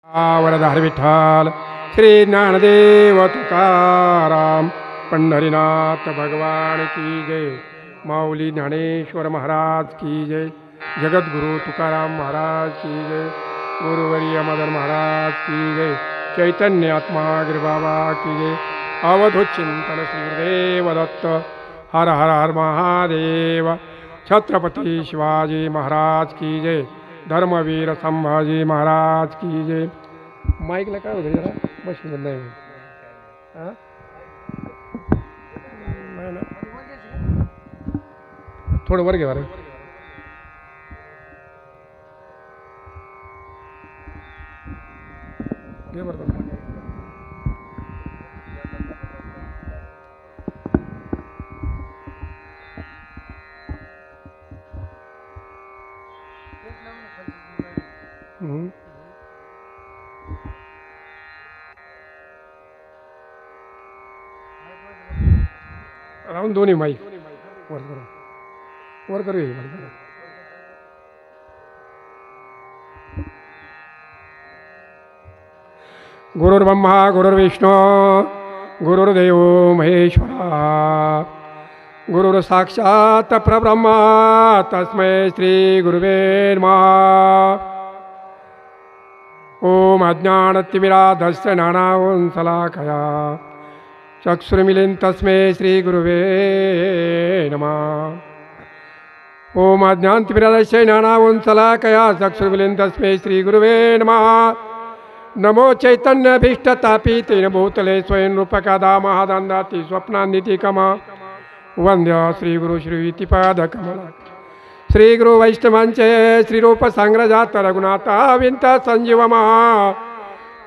वरदार विठ्ठल श्री ज्ञानदेव तुकाराम पंढरीनाथ भगवान की जय। माऊली ज्ञानेश्वर महाराज की जय। जगद्गुरु तुकाराम महाराज की जय। गुरुवर्य मदन महाराज की जय। चैतन्य आत्मा गिर बाबा की जय। अवधूत चिंतन श्री गुरुदेव दत्त। हर हर हर महादेव। छत्रपती शिवाजी महाराज की जय। धर्मवीर संभाजी महाराज की जय। माईकला काय होतं जरा मशीन नाही ना, थोडं वर घे बरं. घे बरं. राहून दोन्ही माईक वर करू वर करू. गुरुर्ब्रह्मा गुरुर्विष्णू गुरुर्देव महेश्वरा गुरुर साक्षात परब्रह्म तस्मै श्री गुरुवे नमः. ओम अज्ञानतिमिराधस्य ज्ञानावंशलाकया चक्षुर्मिलितं तस्मै श्री गुरुवे नमः. ओम अज्ञानतिमिराधस्य ज्ञानावंशलाकया चक्षुर्मिलितं तस्मै श्री गुरुवे नमः. नमो चैतन्यभीष्टतापी तेन भूतले स्वयं रूपकादा महादान्दाति स्वप्नान्दिति कमा वंद्य श्री गुरु श्रीपादकमल श्री गुरु वैष्णवांचे श्रीरूप सांग्रजात रघुनाथा विंत संजीवमा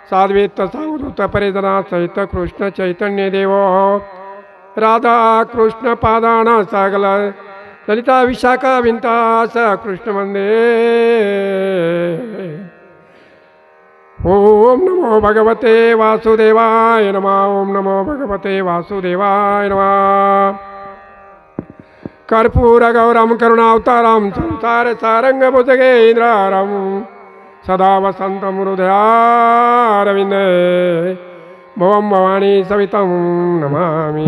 साध्वेत सावधूत परिजना सहित कृष्ण चैतन्य देव राधा कृष्ण पादाना सागल ललिता विशाखा विंता स कृष्ण वंदे. ओम नमो भगवते वासुदेवाय नमः. ओम नमो भगवते वासुदेवाय नमः. कर्पूर गौरम करुणावतारम संसार सारंग भुजगेन्द्रम सदा वसंतम हृदयारविंदे भवम भवानी सवितं नमामि.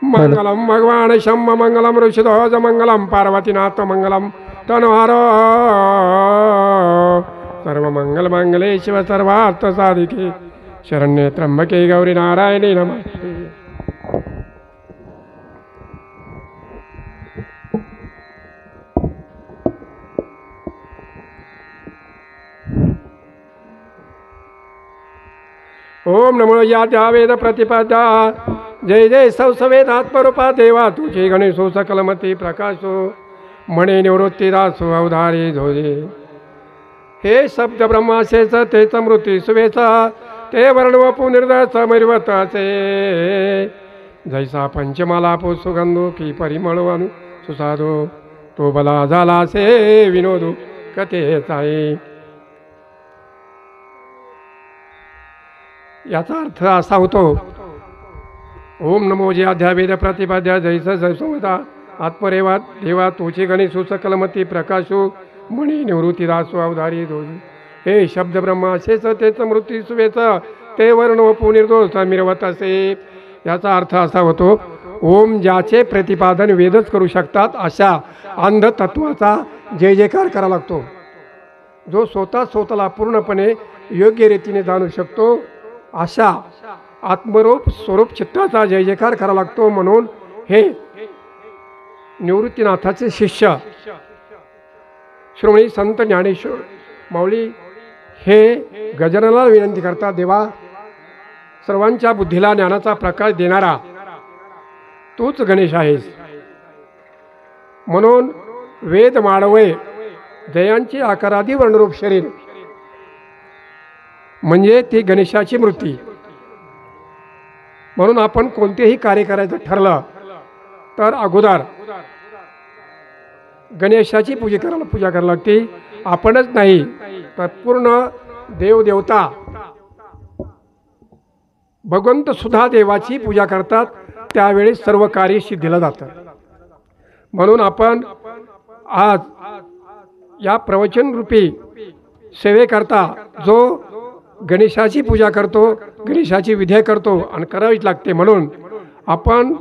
मंगलम भगवान शम्भ मंगलम ऋषिध्वज मंगलम पार्वतीनाथ मंगलम तनोहर सर्वमंगल मंगले शिव सर्वार्थ साधिके शरण्ये त्र्यंबके गौरी नारायणी नमस्ते. ओम नमो या वेद प्रतिपदा जय जय सौसवेदात्मरूपा देवा तुझे गणेशो सकलमती प्रकाशो म्हणे निवृत्तीदासो अवधारी धोजे. हे शब्द ब्रह्माशेष ते समृती सुवेचा ते वर्णवपू निर्दय समैर्वताचे जैसा पंचमाला पो सुगंधो की परिमळवानु सुसाधो तो बला झाला से विनोदो कथेचा. याचा अर्थ असा होतो ओम नमो जे अध्यावेद प्रतिपाद्या जैस जैसोदा आत्मरेवा देवा तोचे गणेशो सकलमती प्रकाशो मणी निवृत्तीदासो अवधारी धोजी. हे शब्द ब्रह्मा शेष तेच मृत्यू सुवेच ते वर्ण व पुनिर्दोष मिरवत असे. याचा अर्थ असा होतो ओम ज्याचे प्रतिपादन वेदच करू शकतात अशा अंध तत्वाचा जय जयकार करावा लागतो. जो स्वतःला पूर्णपणे योग्य रीतीने जाणू शकतो अशा आत्मरूप स्वरूप चित्ताचा जय जयकार करावा लागतो. म्हणून हे निवृत्तीनाथाचे शिष्य श्रोमणी संत ज्ञानेश्वर माऊली हे गजाननाला विनंती करतात, देवा सर्वांच्या बुद्धीला ज्ञानाचा प्रकाश देणारा तूच गणेश आहेस. म्हणून वेद माळवे जयांची आकारादी वर्णरूप शरीर म्हणजे ती गणेशाची मूर्ती. म्हणून आपण कोणतेही कार्य करायचं ठरलं तर अगोदर गणेशाची पूजा करायला लागते. आपणच नाही तर पूर्ण देवदेवता भगवंत सुद्धा देवाची पूजा करतात. त्यावेळी सर्व कार्य सिद्धीला जातं. म्हणून आपण आज या प्रवचन रूपी सेवेकरता जो गणेशाची पूजा करतो, गणेशाची विधी करतो आणि करावीच लागते, म्हणून आपण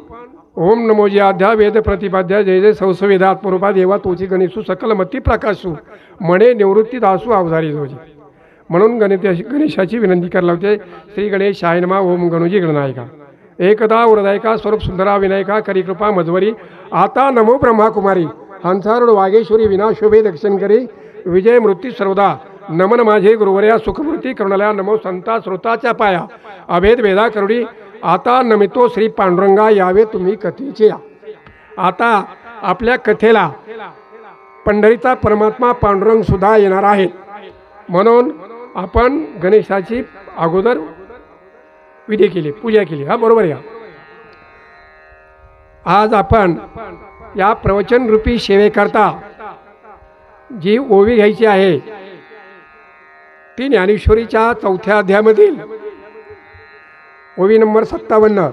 ओम नमो जे आद्या वेद प्रतिपाद्या जय जय संसवेदा आत्मरूपा देवा तोची गणेशू सकल मती प्रकाशू म्हणे निवृत्ती दासू अवधारी जोजी, म्हणून गणेशाची विनंती करायला होते. श्री गणेश शाय नमः ओम गणोजी गणनायका एकदा वरदायका स्वरूप सुंदरा विनायका करी कृपा मध्वरी आता नमो ब्रह्मा कुमारी हंसारूढ वागेश्वरी विना शोभे दक्षिण करी विजय मृत्यू सर्वदा नमन माझे गुरुवर्या सुखमूर्ती करुणालया नमो संता श्रोताच्या पाया अभेद वेदा करुडी आता नमितो श्री पांडुरंगा यावे तुम्ही कथेचे या. आता आपल्या कथेला पंढरीचा परमात्मा पांडुरंग सुद्धा येणार आहे, म्हणून आपण गणेशाची अगोदर विधी केली, पूजा केली. हा बरोबर या. आज आपण या प्रवचन रूपी सेवेकरता जी ओवी घ्यायची आहे ती ज्ञानेश्वरीच्या 4थ्या अध्यायामधील ओवी नंबर 57.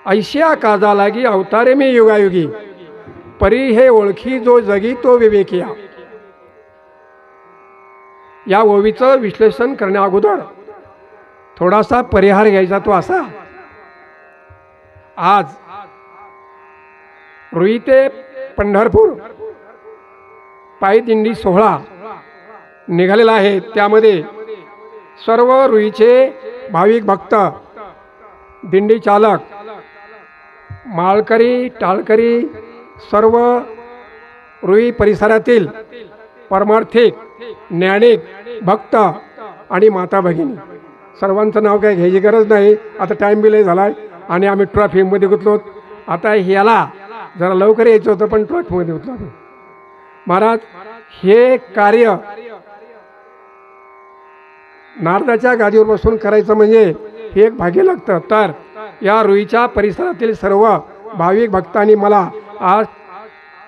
ऐश्या काजा लागी अवतारे मी युगायुगी परी हे ओळखी जो जगी तो विवेकिया. या ओवीचं विश्लेषण करण्या अगोदर थोडासा परिहार घ्यायचा. तो असा, आज रुई ते पंढरपूर पायदिंडी सोहळा निघालेला आहे. त्यामध्ये सर्व रुईचे भाविक भक्त, दिंडी चालक, माळकरी, टाळकरी, सर्व रुई परिसरातील परमार्थिक, ज्ञानिक, भक्त आणि माता भगिनी सर्वांचं नाव काय घ्यायची गरज नाही. आता टाईम बी लय झाला आहे आणि आम्ही ट्रॅफिकमध्ये गुंतलो. आता ह्याला जरा लवकर यायचं होतं पण ट्रॅफिकमध्ये गुंतलो आम्ही. महाराज, हे कार्य नारदाच्या गादीवर बसून करायचं म्हणजे हे एक भाग्य लागतं. तर या रुईच्या परिसरातील सर्व भाविक भक्तांनी मला आज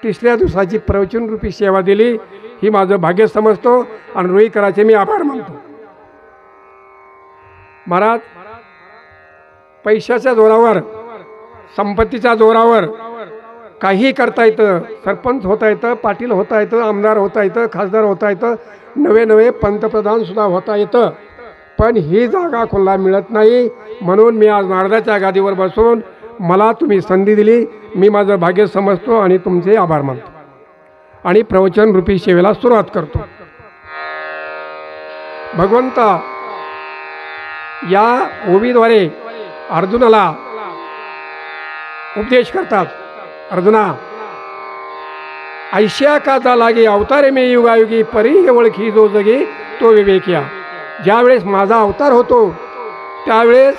3ऱ्या दिवसाची प्रवचन रूपी सेवा दिली, ही माझं भाग्य समजतो आणि रुईकराचे मी आभार मानतो. महाराज, पैशाच्या जोरावर, संपत्तीच्या जोरावर काही करता येतं. सरपंच होता येतं, पाटील होता येतं, आमदार होता येतं, खासदार होता येतं, नवे नवे पंतप्रधान सुद्धा होता येतं, पण ही जागा कोणाला मिळत नाही. म्हणून मी आज नारदाच्या गादीवर बसून मला तुम्ही संधी दिली, मी माझं भाग्य समजतो आणि तुमचे आभार मानतो आणि प्रवचन रूपी सेवेला सुरुवात करतो. भगवंत या ओवीद्वारे अर्जुनाला उपदेश करतात. अर्जुना, ऐश्या काजा लागे अवतारे मी युगायुगी परी हे ओळखी जो जगी तो विवेकिया. ज्यावेळेस माझा अवतार होतो त्यावेळेस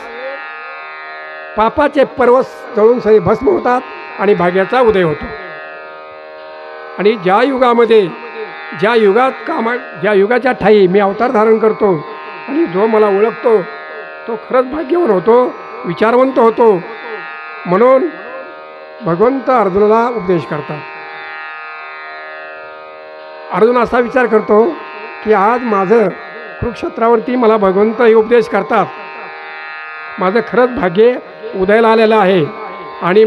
पापाचे पर्वत जळून सगळे भस्म होतात आणि भाग्याचा उदय होतो. आणि ज्या युगामध्ये, ज्या युगाच्या ठाई मी अवतार धारण करतो आणि जो मला ओळखतो तो खरंच भाग्यवान होतो, विचारवंत होतो. म्हणून भगवंत अर्जुनाला उपदेश करतात. अर्जुन असा विचार करतो की आज माझं कुरुक्षेत्रावरती मला भगवंत हे उपदेश करतात, माझं खरंच भाग्य उदयाला आलेलं आहे आणि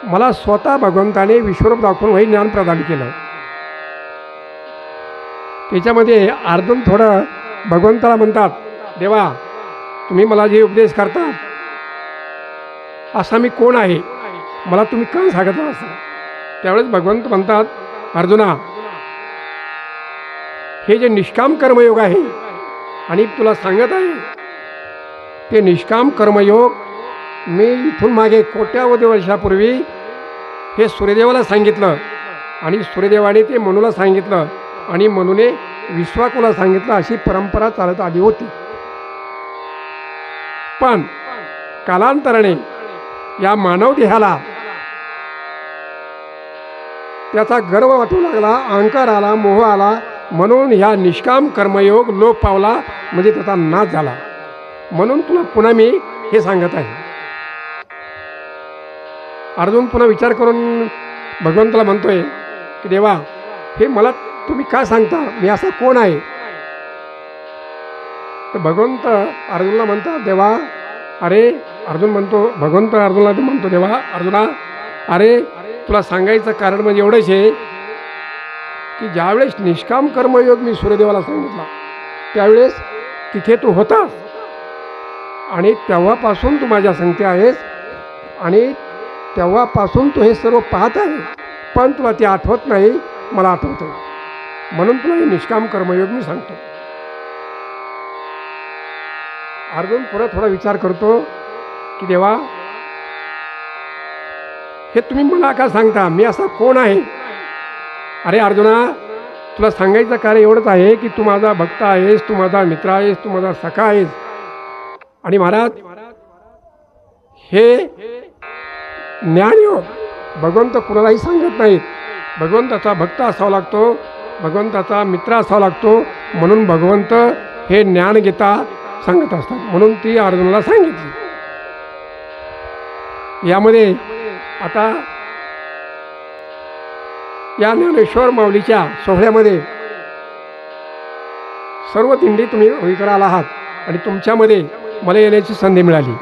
मला स्वतः भगवंताने विश्वरूप दाखवून हे ज्ञान प्रदान केलं. त्याच्यामध्ये अर्जुन थोडं भगवंताला म्हणतात, देवा तुम्ही मला जे उपदेश करता असा मी कोण आहे, मला तुम्ही का सांगता असं. त्यावेळेस भगवंत म्हणतात, अर्जुना हे जे निष्काम कर्मयोग आहे आणि तुला सांगत आहे ते निष्काम कर्मयोग मी इथून मागे कोट्यावधी वर्षापूर्वी हे सूर्यदेवाला सांगितलं आणि सूर्यदेवाने ते मनूला सांगितलं आणि मनूने विश्वाकुला सांगितलं. अशी परंपरा चालत आली होती. पण कालांतराने या मानव देहाला त्याचा गर्व वाटू लागला, अहंकार आला, मोह आला, म्हणून ह्या निष्काम कर्मयोग लोप पावला, म्हणजे त्याचा नाश झाला. म्हणून तुला पुन्हा मी हे सांगत आहे. अर्जुन पुन्हा विचार करून भगवंताला म्हणतोय की देवा हे मला तुम्ही काय सांगता, मी असा कोण आहे. तर भगवंत अर्जुनला म्हणतात, देवा अरे अर्जुन म्हणतो, भगवंत अर्जुनला म्हणतो, देवा अर्जुना अरे तुला सांगायचं कारण म्हणजे एवढंच आहे की ज्यावेळेस निष्काम कर्मयोग मी सूर्यदेवाला सांगितला त्यावेळेस तिथे तू होतास आणि तेव्हापासून तू माझ्या संगती आहेस आणि तेव्हापासून तू हे सर्व पाहत आहे, पण तुला ते आठवत नाही, मला आठवतं, म्हणून तुला हे निष्काम कर्मयोग मी सांगतो. अर्जुन पुढे थोडा विचार करतो की देवा, हे तुम्ही मला का सांगता, मी असा कोण आहे? अरे अर्जुना, तुला सांगायचं कार्य एवढंच आहे की तू माझा भक्त आहेस, तू माझा मित्र आहेस, तू माझा सखा आहेस. आणि महाराज, हे ज्ञानयोग भगवंत कुणालाही सांगत नाहीत. भगवंताचा भक्त असावा लागतो, भगवंताचा मित्र असावा लागतो, म्हणून भगवंत हे ज्ञानगीता सांगत असतात, म्हणून ती अर्जुनाला सांगितली. यामध्ये आता या ज्ञानेश्वर माऊलीच्या सोहळ्यामध्ये सर्व दिंडी तुम्ही इकडे आला आहात आणि तुमच्यामध्ये मला येण्याची संधी मिळाली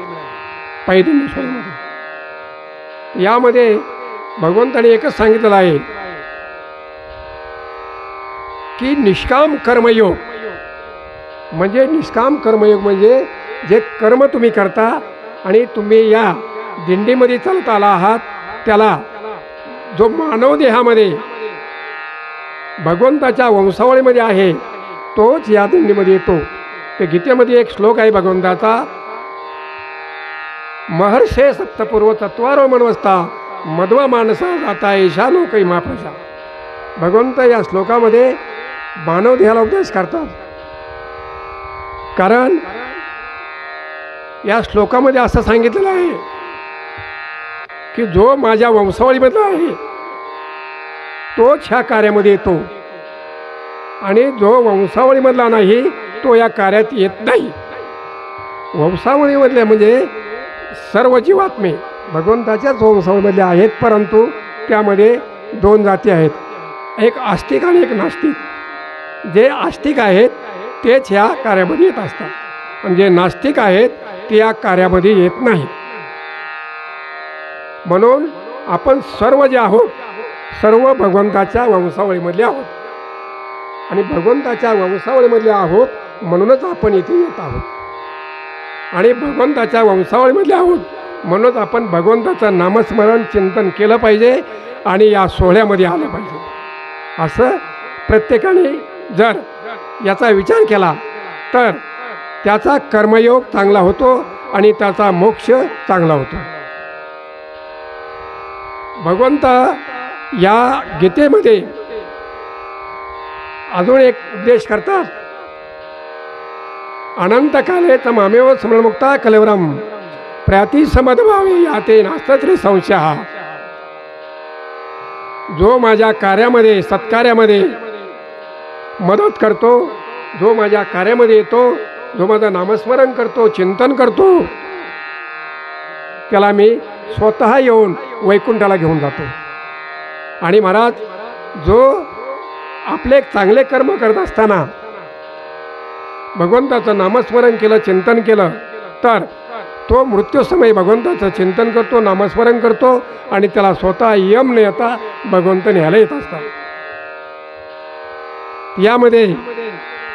पायी दिंडी सोहळ्यामध्ये. यामध्ये भगवंताने एकच सांगितलेलं आहे की निष्काम कर्मयोग म्हणजे, निष्काम कर्मयोग म्हणजे जे कर्म तुम्ही करता आणि तुम्ही या दिंडीमध्ये चालत आला आहात, त्याला जो मानव देहामध्ये भगवंताच्या वंशावळीमध्ये आहे तोच या दिंडीमध्ये येतो. ते गीतेमध्ये एक श्लोक आहे भगवंताचा, महर्षे सप्तपूर्व चत्वारो मनवस्ता मध्व मानसा जाता ऐशा लोकही महाप्रजा. भगवंत या श्लोकामध्ये मानव देहाला उपदेश करतात, कारण या श्लोकामध्ये असं सांगितलेलं आहे की जो माझ्या वंशावळीमधला आहे तोच ह्या कार्यामध्ये येतो आणि जो वंशावळीमधला नाही तो या कार्यात येत नाही. वंशावळीमधले म्हणजे सर्व जीवात्मे भगवंताच्याच वंशावळीमधले आहेत, परंतु त्यामध्ये दोन जाती आहेत, एक आस्तिक आणि एक नास्तिक. जे आस्तिक आहेत तेच ह्या कार्यामध्ये येत असतात आणि जे नास्तिक आहेत ते या कार्यामध्ये येत नाहीत. म्हणून आपण सर्व जे आहोत सर्व भगवंताच्या वंशावळीमधले आहोत आणि भगवंताच्या वंशावळीमधले आहोत म्हणूनच आपण इथे येत आहोत आणि भगवंताच्या वंशावळीमधले आहोत म्हणूनच आपण भगवंताचं नामस्मरण चिंतन केलं पाहिजे आणि या सोहळ्यामध्ये आलं पाहिजे. असं प्रत्येकाने जर याचा विचार केला तर त्याचा कर्मयोग चांगला होतो आणि त्याचा मोक्ष चांगला होतो. भगवंत या गीतेमध्ये अजून एक उपदेश करतात, अनंतकाले च मामेव स्मरणमुक्ता कलेवरम प्रयाती समदभावे याते नास्तत्री संशय. जो माझ्या कार्यामध्ये सत्कार्यामध्ये मदत करतो, जो माझ्या कार्यामध्ये येतो, जो माझं नामस्मरण करतो, चिंतन करतो, त्याला मी स्वतः येऊन वैकुंठाला घेऊन जातो. आणि महाराज, जो आपले चांगले कर्म करत असताना भगवंताचं नामस्मरण केलं, चिंतन केलं, तर तो मृत्यूसमयी भगवंताचं चिंतन करतो, नामस्मरण करतो आणि त्याला स्वतः यम न येता भगवंत न्यायला येत असतात. यामध्ये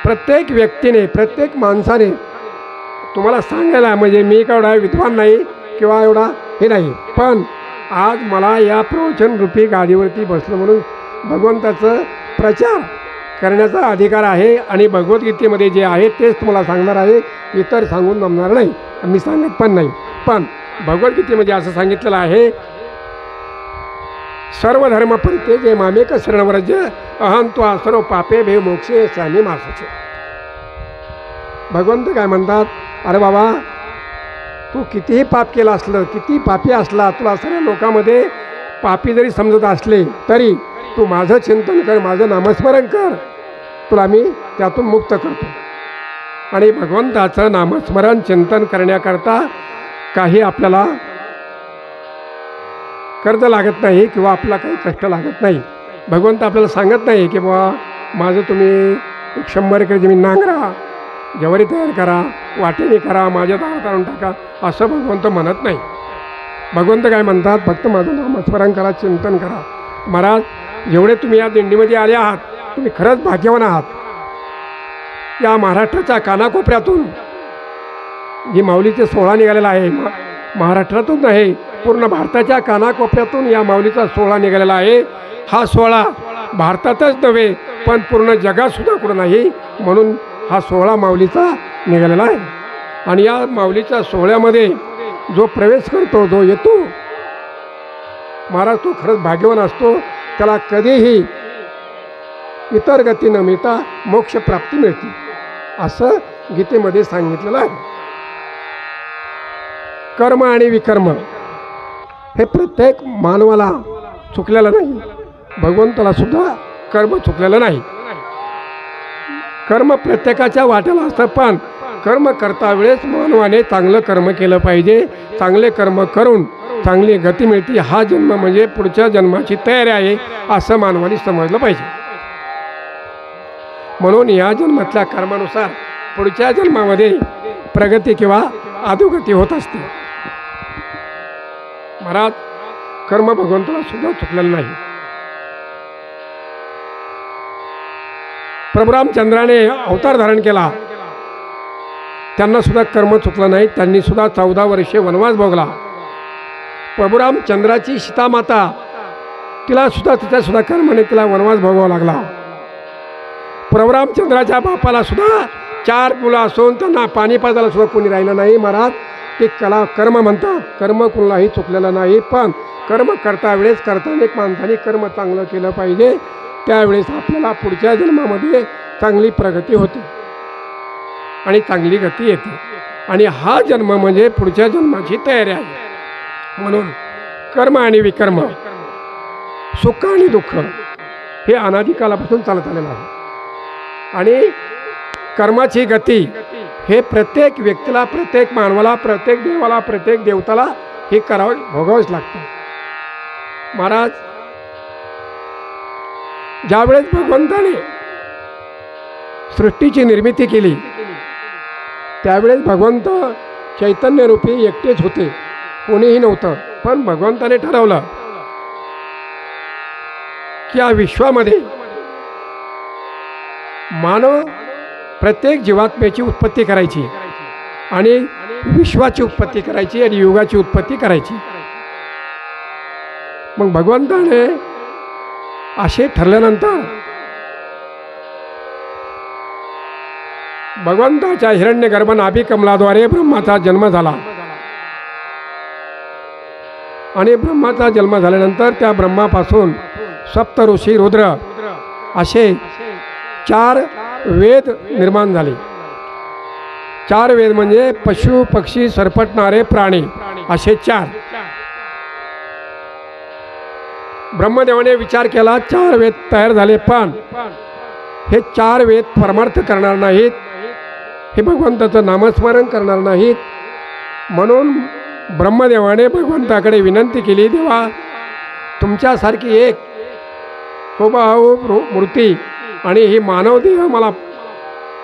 प्रत्येक व्यक्तीने, प्रत्येक माणसाने तुम्हाला सांगायला, म्हणजे मी एवढा विद्वान नाही किंवा एवढा हे नाही, पण आज मला या प्रवचन रूपी गादीवरती बसलं म्हणून भगवंताचं प्रचार करण्याचा अधिकार आहे आणि भगवद्गीतेमध्ये जे आहे तेच तुम्हाला सांगणार आहे, इतर सांगून जमणार नाही, मी सांगत पण नाही. पण भगवद्गीतेमध्ये असं सांगितलेलं आहे, सर्व धर्म परित्यज्य मामेक शरणव्रज अहं त्वा सर्व पापे भे मोक्षे स्वामी मासचे. भगवंत काय म्हणतात, अरे बाबा, तू कितीही पाप केलं असलं, किती पापी असला, तुला सर्व लोकांमध्ये पापी जरी समजत असले तरी तू माझं चिंतन कर, माझं नामस्मरण कर, तुला मी त्यातून मुक्त करतो. आणि भगवंताचं नामस्मरण चिंतन करण्याकरता काही आपल्याला कर्ज लागत नाही किंवा आपला काही कष्ट लागत नाही. भगवंत आपल्याला सांगत नाही की बाबा माझं तुम्ही 100 एकर जमीन नांगरा, ज्वारी तयार करा, वाटेणी करा, माझ्या दारात आणून टाका, असं भगवंत म्हणत नाही. भगवंत काय म्हणतात, फक्त माझं नामस्मरण करा, चिंतन करा. महाराज, जेवढे तुम्ही या दिंडीमध्ये आले आहात तुम्ही खरंच भाग्यवान आहात। या महाराष्ट्राच्या कानाकोपऱ्यातून जी माऊलीचे सोहळा निघालेला आहे, महाराष्ट्रातून नाही पूर्ण भारताच्या कानाकोपऱ्यातून या माऊलीचा सोहळा निघालेला आहे। हा सोहळा भारतातच नव्हे पण पूर्ण जगातसुद्धा कुठं नाही, म्हणून हा सोहळा माऊलीचा निघालेला आहे। आणि या माऊलीच्या सोहळ्यामध्ये जो प्रवेश करतो, जो येतो महाराज, तो खरंच भाग्यवान असतो। त्याला कधीही इतर गती न मिळता मोक्षप्राप्ती मिळते, असं गीतेमध्ये सांगितलेलं आहे। कर्म आणि विकर्म हे प्रत्येक मानवाला चुकलेलं नाही, भगवंताला सुद्धा कर्म चुकलेलं नाही। कर्म प्रत्येकाच्या वाट्याला असतं, पण कर्म करता वेळेस मानवाने चांगलं कर्म केलं पाहिजे। चांगले कर्म करून चांगली गती मिळते। हा जन्म म्हणजे पुढच्या जन्माची तयारी आहे असं मानवाने समजलं पाहिजे। म्हणून या जन्मातल्या कर्मानुसार पुढच्या जन्मामध्ये प्रगती किंवा अधोगती होत असते। महाराज, कर्म भगवंताला सुद्धा चुकलेलं नाही। प्रभू रामचंद्राने अवतार धारण केला, त्यांना सुद्धा कर्म चुकलं नाही, त्यांनी सुद्धा 14 वर्षे वनवास भोगला। प्रभू रामचंद्राची सीतामाता, तिला सुद्धा तिच्या कर्माने तिला वनवास भोगावा लागला। प्रभू रामचंद्राच्या बापाला सुद्धा 4 मुलं असून त्यांना पाणी पाजायला सुद्धा कोणी राहिलं नाही। महाराज, ते कर्म म्हणतात, कर्म कुणालाही चुकलेलं नाही, पण कर्म करता वेळेस करताना एक माणसाने कर्म चांगलं केलं पाहिजे, त्यावेळेस आपल्याला पुढच्या जन्मामध्ये चांगली प्रगती होते आणि चांगली गती येते। आणि हा जन्म म्हणजे पुढच्या जन्माची तयारी आहे। म्हणून कर्म आणि विकर्म, सुख आणि दुःख हे अनादिकालापासून चालत आलेलं आहे। आणि कर्माची गती हे प्रत्येक व्यक्तीला, प्रत्येक मानवाला, प्रत्येक देवाला, प्रत्येक देवताला हे करावं, भोगावंच लागतं। महाराज, ज्यावेळेस भगवंताने सृष्टीची निर्मिती केली त्यावेळेस भगवंत चैतन्यरूपी एकटेच होते, कोणीही नव्हतं। पण भगवंताने ठरवलं की या विश्वामध्ये मानव प्रत्येक जीवात्म्याची उत्पत्ती करायची आणि विश्वाची उत्पत्ती करायची आणि युगाची उत्पत्ती करायची। मग भगवंताने असे ठरल्यानंतर भगवंताच्या हिरण्यगर्भ नाभी कमलाद्वारे ब्रह्माचा जन्म झाला। आणि ब्रह्माचा जन्म झाल्यानंतर त्या ब्रह्मापासून सप्त ऋषी, रुद्र असे 4 वेद निर्माण झाले। 4 वेद म्हणजे पशु, पक्षी, सरपटणारे प्राणी असे 4। ब्रह्मदेवाने विचार केला, 4 वेद तयार झाले, पण हे 4 वेद परमार्थ करणार नाहीत, हे भगवंताचं नामस्मरण करणार नाहीत। म्हणून ब्रह्मदेवाने भगवंताकडे विनंती केली, देवा, तुमच्यासारखी एक हुबहू मूर्ती आणि ही मानवदेह मला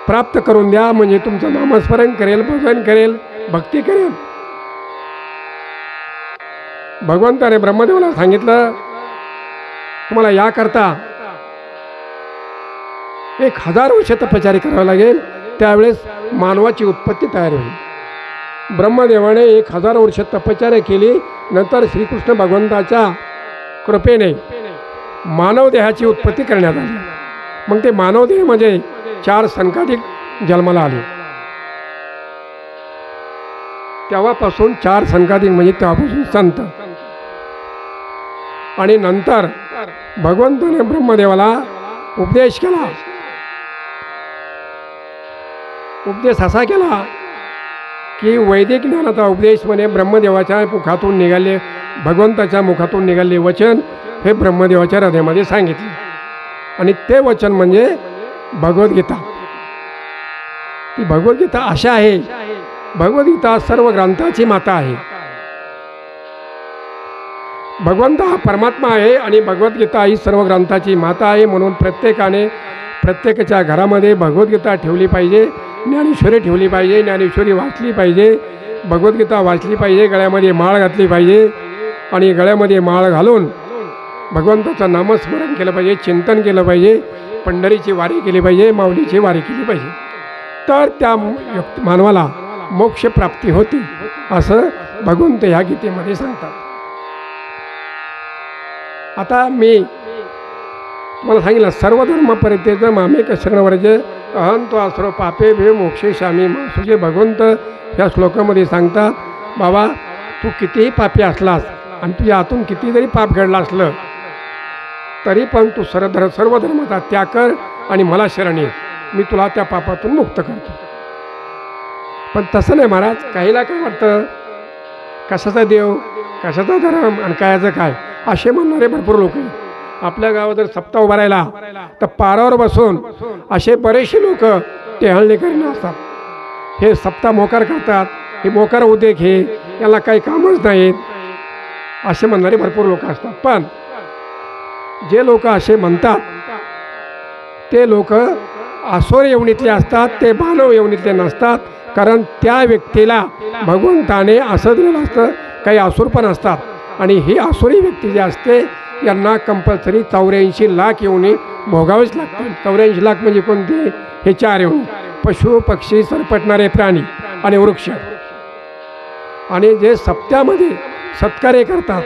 प्राप्त करून द्या, म्हणजे तुमचं नामस्मरण करेल, भजन करेल, भक्ती करेल। भगवंताने ब्रह्मदेवाला सांगितलं, तुम्हाला याकरता 1000 वर्ष तपश्चर्या करावी लागेल, त्यावेळेस मानवाची उत्पत्ती तयार होईल। ब्रह्मदेवाने 1000 वर्ष तपश्चर्या केली, नंतर श्रीकृष्ण भगवंताच्या कृपेने मानवदेहाची उत्पत्ती करण्यात आली। मग ते मानवदेह म्हणजे 4 संकाधिक जन्माला आले। तेव्हापासून 4 संकाधिक म्हणजे तेव्हापासून संत। आणि नंतर भगवंताने ब्रह्मदेवाला उपदेश केला। उपदेश असा केला की वैदिक ज्ञानाचा उपदेश म्हणे ब्रह्मदेवाच्या मुखातून निघाले, भगवंताच्या मुखातून निघाले वचन हे ब्रह्मदेवाच्या हृदयामध्ये सांगितले। आणि ते वचन म्हणजे भगवद्गीता। ती भगवद्गीता अशा आहे, भगवद्गीता सर्व ग्रंथाची माता आहे। भगवंत हा परमात्मा आहे आणि भगवद्गीता ही सर्व ग्रंथाची माता आहे। म्हणून प्रत्येकाने प्रत्येकाच्या घरामध्ये भगवद्गीता ठेवली पाहिजे, ज्ञानेश्वरी ठेवली पाहिजे, ज्ञानेश्वरी वाचली पाहिजे, भगवद्गीता वाचली पाहिजे, गळ्यामध्ये माळ घातली पाहिजे। आणि गळ्यामध्ये माळ घालून भगवंताचं नामस्मरण केलं पाहिजे, चिंतन केलं पाहिजे, पंढरीची वारी केली पाहिजे, माऊलीची वारी केली पाहिजे, तर त्या मानवाला मोक्षप्राप्ती होती असं भगवंत ह्या गीतेमध्ये सांगतात. आता मी तुम्हाला सांगितलं सर्व धर्म परित्यज मामेक शरणवर्ज अहं तो आश्रो पापे भे मोक्षेशामी मासुजे. भगवंत ह्या श्लोकामध्ये सांगतात, बाबा तू कितीही पापी असलास आणि तुझ्या हातून किती जरी पाप घडलं असलं तरी पण तू सर्व धर्माचा त्याग कर आणि मला शरण ये, मी तुला त्या पापातून मुक्त करतो. पण तसं नाही महाराज, काहीला काय वाटतं कशाचा देव, कशाचा धर्म आणि कायचं काय असे म्हणणारे भरपूर लोक आहेत. आपल्या गावात जर सप्ताह उभा राहिला तर पारावर बसून असे बरेचसे लोक टेहळणी करीन असतात. हे सप्ताह मोकार करतात, हे मोकार उद्योग, हे याला काही कामच नाहीत असे म्हणणारे भरपूर लोक असतात. पण जे लोक असे म्हणतात ते लोक आसुर योनीतले असतात, ते मानव योनीतले नसतात. कारण त्या व्यक्तीला भगवंताने असं दिलेलं असतं, काही आसुर पण असतात आणि ही आसुरी व्यक्ती जी असते यांना कंपल्सरी 84 लाख योनी भोगावेच लागतात. 84 लाख म्हणजे कोणते? हे 4 योनी: पशु, पक्षी, सरपटणारे प्राणी आणि वृक्ष. आणि जे सप्त्यामध्ये सत्कार्य करतात,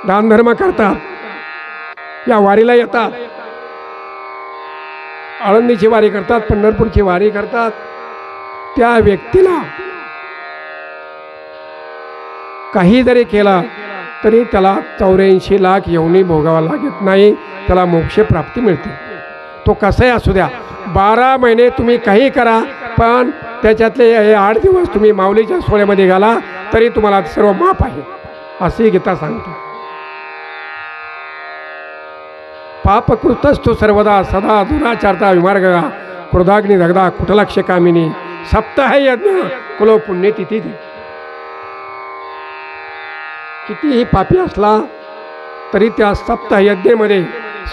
दानधर्म करतात, या वारीला येतात, आळंदीची वारी करतात, पंढरपूरची वारी करतात, त्या व्यक्तीला काही जरी केला तरी त्याला 84 लाख योनी भोगावा लागत नाही, त्याला मोक्ष प्राप्ती मिळते. तो कसाही असू द्या, 12 महिने तुम्ही काही करा, पण त्याच्यातले हे 8 दिवस तुम्ही माऊलीच्या सोहळ्यामध्ये घाला तरी तुम्हाला सर्व माफ आहे, अशी गीता सांगते. पापकृतस्तु सर्वदा सदा दुराचारता विमार्गा क्रोधाग्नी दग्धा कुटलक्ष कामिनी सप्ताह यज्ञ कुलो पुण्यतिथी. कितीही पापी असला तरी त्या सप्ताह यज्ञेमध्ये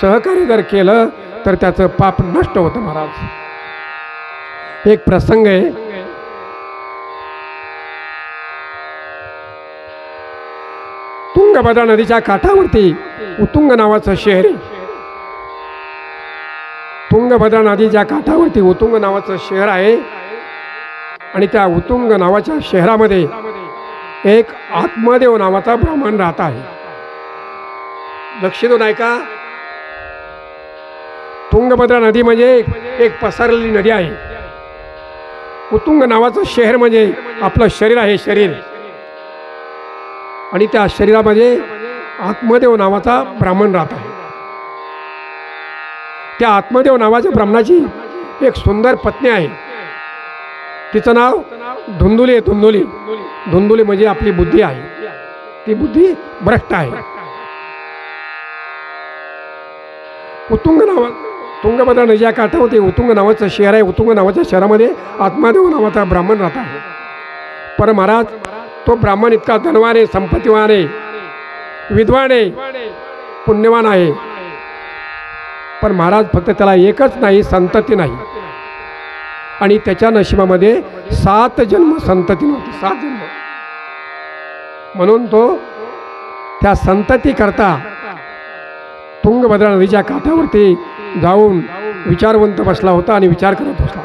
सहकार्य जर केलं तर त्याचं पाप नष्ट होतं. महाराज, एक प्रसंग आहे. तुंगभद्रा नदीच्या काठावरती उत्तुंग नावाचं शहर आहे. तुंगभद्रा नदीच्या काठावरती उत्तुंग नावाचं शहर आहे आणि त्या उत्तुंग नावाच्या शहरामध्ये एक आत्मदेव नावाचा ब्राह्मण राहत आहे. लक्ष देऊन ऐका, तुंगभद्रा नदी म्हणजे एक पसरलेली नदी आहे. उत्तुंग नावाचं शहर म्हणजे आपलं शरीर आहे, शरीर. आणि त्या शरीरामध्ये आत्मदेव नावाचा ब्राह्मण राहत आहे. त्या आत्मदेव नावाच्या ब्राह्मणाची एक सुंदर पत्नी आहे. तिचं नाव धुंदुली आहे. धुंदुली, धुंदुली म्हणजे आपली बुद्धी आहे, ती बुद्धी भ्रष्ट आहे. तुंगभद्रा नदीच्या काठावरती उत्तुंग नावाचं शहर आहे. उत्तुंग नावाच्या शहरामध्ये आत्मदेव नावाचा ब्राह्मण राहत आहे. पर महाराज, तो ब्राह्मण इतका धनवान आहे, संपत्तीवान आहे, विद्वान आहे, पुण्यवान आहे. पण महाराज फक्त त्याला एकच नाही, संतती नाही. आणि त्याच्या नशिबामध्ये 7 जन्म संतती नव्हती, 7 जन्म. म्हणून तो त्या संतती करता तुंगभद्रा नदीच्या काठावरती जाऊन विचारवंत बसला होता आणि विचार करत बसला.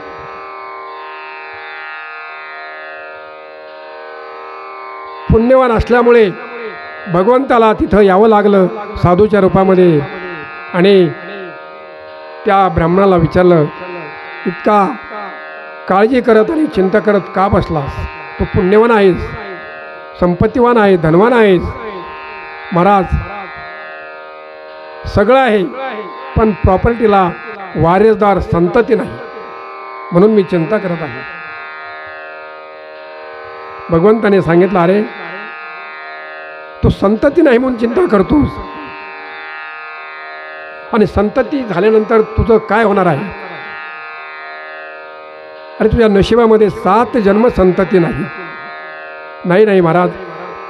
पुण्यवान असल्यामुळे भगवंताला तिथं यावं लागलं साधूच्या रूपामध्ये. आणि त्या ब्राह्मणाला विचारलं, इतका काळजी करत आणि चिंता करत का बसलास? तू पुण्यवान आहेस, संपत्तीवान आहे, धनवान आहेस. महाराज, सगळं आहे पण प्रॉपर्टीला वारसदार संतती नाही, म्हणून मी चिंता करत आहे. भगवंताने सांगितलं, अरे तू संतती नाही म्हणून चिंता करतोस, आणि संतती झाल्यानंतर तुझं काय होणार आहे? अरे तुझ्या नशिबामध्ये 7 जन्म संतती नाही. नाही नाही महाराज,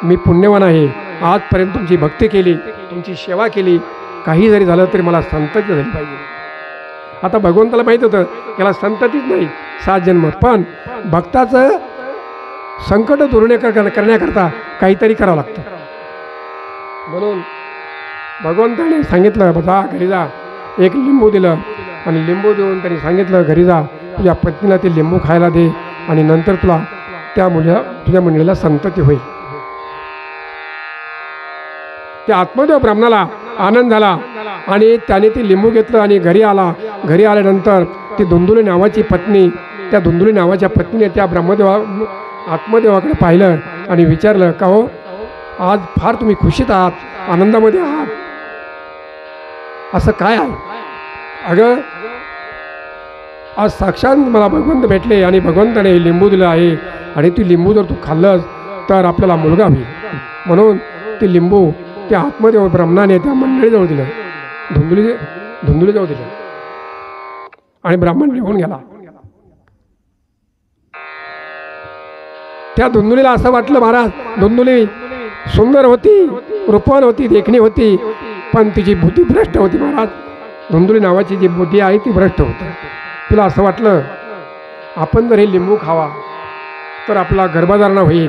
मी पुण्यवान आहे, आजपर्यंत तुमची भक्ती केली, तुमची सेवा केली, काही जरी झालं तरी मला संतती झाली पाहिजे. आता भगवंताला माहीत होतं याला संततीच नाही, 7 जन्म. पण भक्ताचं संकट दूर करण्याकरता काहीतरी करावं लागतं. म्हणून भगवंताने सांगितलं जा घरी जा, एक लिंबू दिलं आणि लिंबू देऊन त्यांनी सांगितलं घरी जा, तुझ्या पत्नीला ते लिंबू खायला दे आणि नंतर तुला तुझ्या मुलीला संतती होईल. त्या आत्मदेव ब्राह्मणाला आनंद झाला आणि त्याने ते लिंबू घेतलं आणि घरी आला. घरी आल्यानंतर ती धुंदुली नावाची पत्नी, त्या धुंदुली नावाच्या पत्नीने त्या आत्मदेवाकडे पाहिलं आणि विचारलं का हो, आज फार तुम्ही खुशीत आहात, आनंदामध्ये आहात, असं काय आहे? अगं आज साक्षात मला भगवंत भेटले आणि भगवंताने लिंबू दिलं आहे आणि ती लिंबू जर तू खाल्लंस तर आपल्याला मुलगा होईल. म्हणून ते लिंबू त्या आत्मदेव ब्राह्मणाने त्या मंडळीजवळ दिलं, धुंदुलीजवळ दिलं आणि ब्राह्मण निघून गेला. त्या धुंदुलीला असं वाटलं महाराज, धुंदुली सुंदर होती, रूपवान होती, देखणी होती, पण तिची बुद्धी भ्रष्ट होती महाराज. धुंदुली नावाची जी बुद्धी आहे ती भ्रष्ट होती. तिला असं वाटलं आपण जर हे लिंबू खावा तर आपला गर्भधारणा होईल,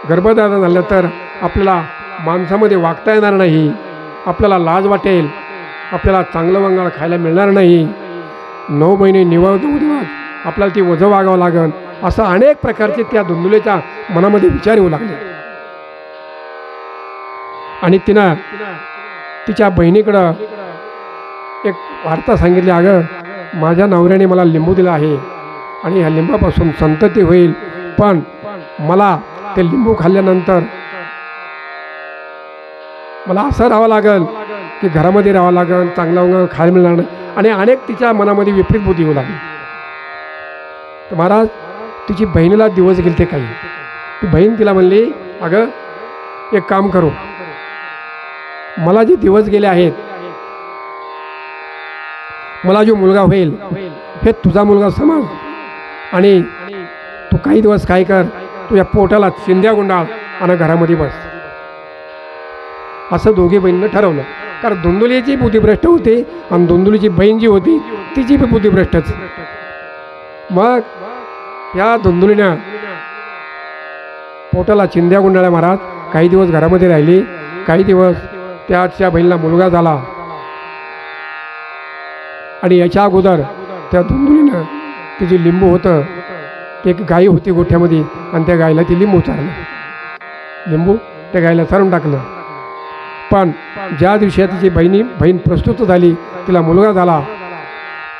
गर्भधारणा झालं तर आपल्याला माणसामध्ये वागता येणार नाही, आपल्याला लाज वाटेल, आपल्याला चांगलं वंगाळ खायला मिळणार नाही, 9 महिने निवड दिवस आपल्याला ती वजं वागावं लागेल, असं अनेक प्रकारचे त्या धुंदुलीच्या मनामध्ये विचार येऊ लागले. आणि तिनं तिच्या बहिणीकडं एक वार्ता सांगितली, अगं माझ्या नवऱ्याने मला लिंबू दिला आहे आणि ह्या लिंबापासून संतती होईल, पण मला ते लिंबू खाल्ल्यानंतर मला असं राहावं लागेल की घरामध्ये राहावं लागेल, चांगला वंगाळ खायला मिळणार नाही, आणि अनेक तिच्या मनामध्ये विपरीत बुद्धी येऊ लागली. तर महाराज तिची बहिणीला दिवस गेले ते काही, ती बहीण तिला म्हणली अगं एक काम करू, मला जे दिवस गेले आहेत, मला जो मुलगा होईल हे तुझा मुलगा समज आणि तू काही दिवस काय कर, तुझ्या पोटाला चिंध्या गुंडाळ आणि घरामध्ये बस. असं दोघी बहिणीनं ठरवलं, कारण धुंदुलीची बुद्धिभ्रष्ट होती आणि धुंदुलीची बहीण जी होती तिची बी बुद्धिभ्रष्टच. मग या धुंदुलीनं पोटाला चिंध्या गुंडाळ्या महाराज, काही दिवस घरामध्ये राहिली, काही दिवस त्याच्या बहिणीला मुलगा झाला आणि याच्या अगोदर त्या धुंदुलीनं तिची लिंबू होतं, एक गाई होती गोठ्यामध्ये आणि त्या गायीला ती लिंबू चारलं, लिंबू त्या गायीला चारून टाकलं. पण ज्या दिवशी तिची बहीण प्रस्तुत झाली, तिला मुलगा झाला,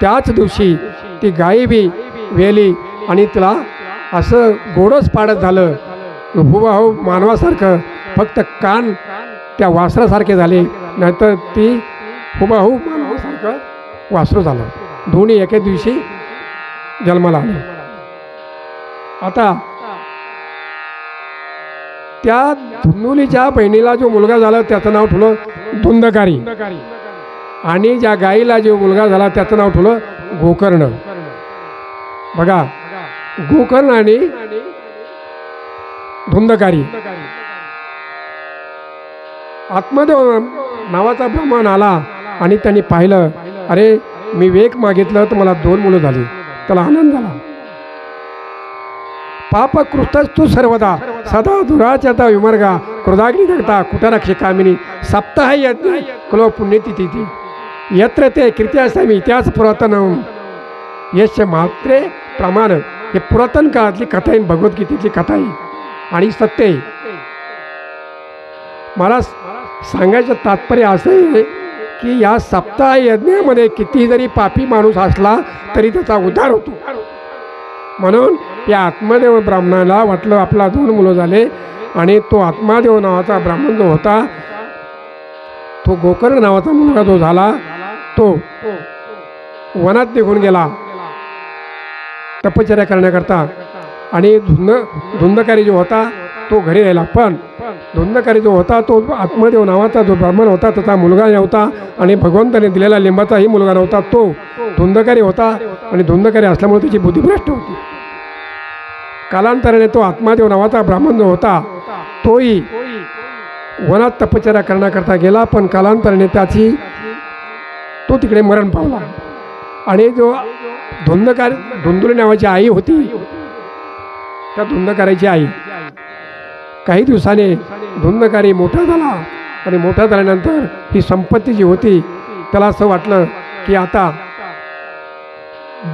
त्याच दिवशी ती गायी बी वेली आणि तिला असं गोडच पाडत झालं, हुबेहूब मानवासारखं, फक्त कान त्या वासरासारखे झाले, नाहीतर ती हुबेहूब मानवासारखं वासरू झालं. दोन्ही एके दिवशी जन्माला आले. आता त्या धुंदुलीच्या बहिणीला जो मुलगा झाला त्याचं नाव ठेवलं धुंदकारी आणि ज्या गाईला जो मुलगा झाला त्याचं नाव ठेवलं गोकर्ण. बघा, गोकर्ण आणि धुंदकारी. आत्मदेव नावाचा ब्राह्मण आला आणि त्यांनी पाहिलं, अरे मी वेक मागितलं तर मला 2 मुलं झाली. त्याला आनंद झाला. पाप कृतस्तु सर्वदा सदा दुराचता विमर्गा क्रोधाग्नी जगता कुटरक्षे कामिनी सप्ताह यज्ञ कुलो पुण्यतिथी यत्र ते कीर्त्यासामी इतिहास पुरातनम यश मात्रे प्रमाण. हे पुरातन काळातली कथा आहे, भगवद्गीतेतली कथा आहे आणि सत्य आहे. मला सांगायचं तात्पर्य असं आहे की या सप्ताह यज्ञामध्ये किती जरी पापी माणूस असला तरी त्याचा उद्धार होतो. म्हणून या आत्मदेव ब्राह्मणाला वाटलं आपला 2 मुलं झाले आणि तो आत्मदेव नावाचा ब्राह्मण जो होता, तो गोकर्ण नावाचा मुलगा जो झाला तो वनात निघून गेला तपश्चर्या करण्याकरता आणि धुंदकारी जो होता तो घरी राहिला. पण धुंदकारी जो होता तो आत्मदेव नावाचा जो ब्राह्मण होता त्याचा मुलगा नव्हता आणि भगवंताने दिलेला लिंबाचाही मुलगा नव्हता. तो धुंदकारी होता आणि धुंदकारी असल्यामुळे त्याची बुद्धी भ्रष्ट होती. कालांतराने तो आत्मदेव नावाचा ब्राह्मण जो होता तोही वनात तपश्चर्या करण्याकरता गेला, पण कालांतराने तो तिकडे मरण पावला. आणि जो धुंदुली नावाची आई होती, त्या धुंदकाराची आई काही दिवसाने धुंदकारी मोठा झाला, आणि मोठा झाल्यानंतर ही संपत्ती जी होती त्याला असं वाटलं की आता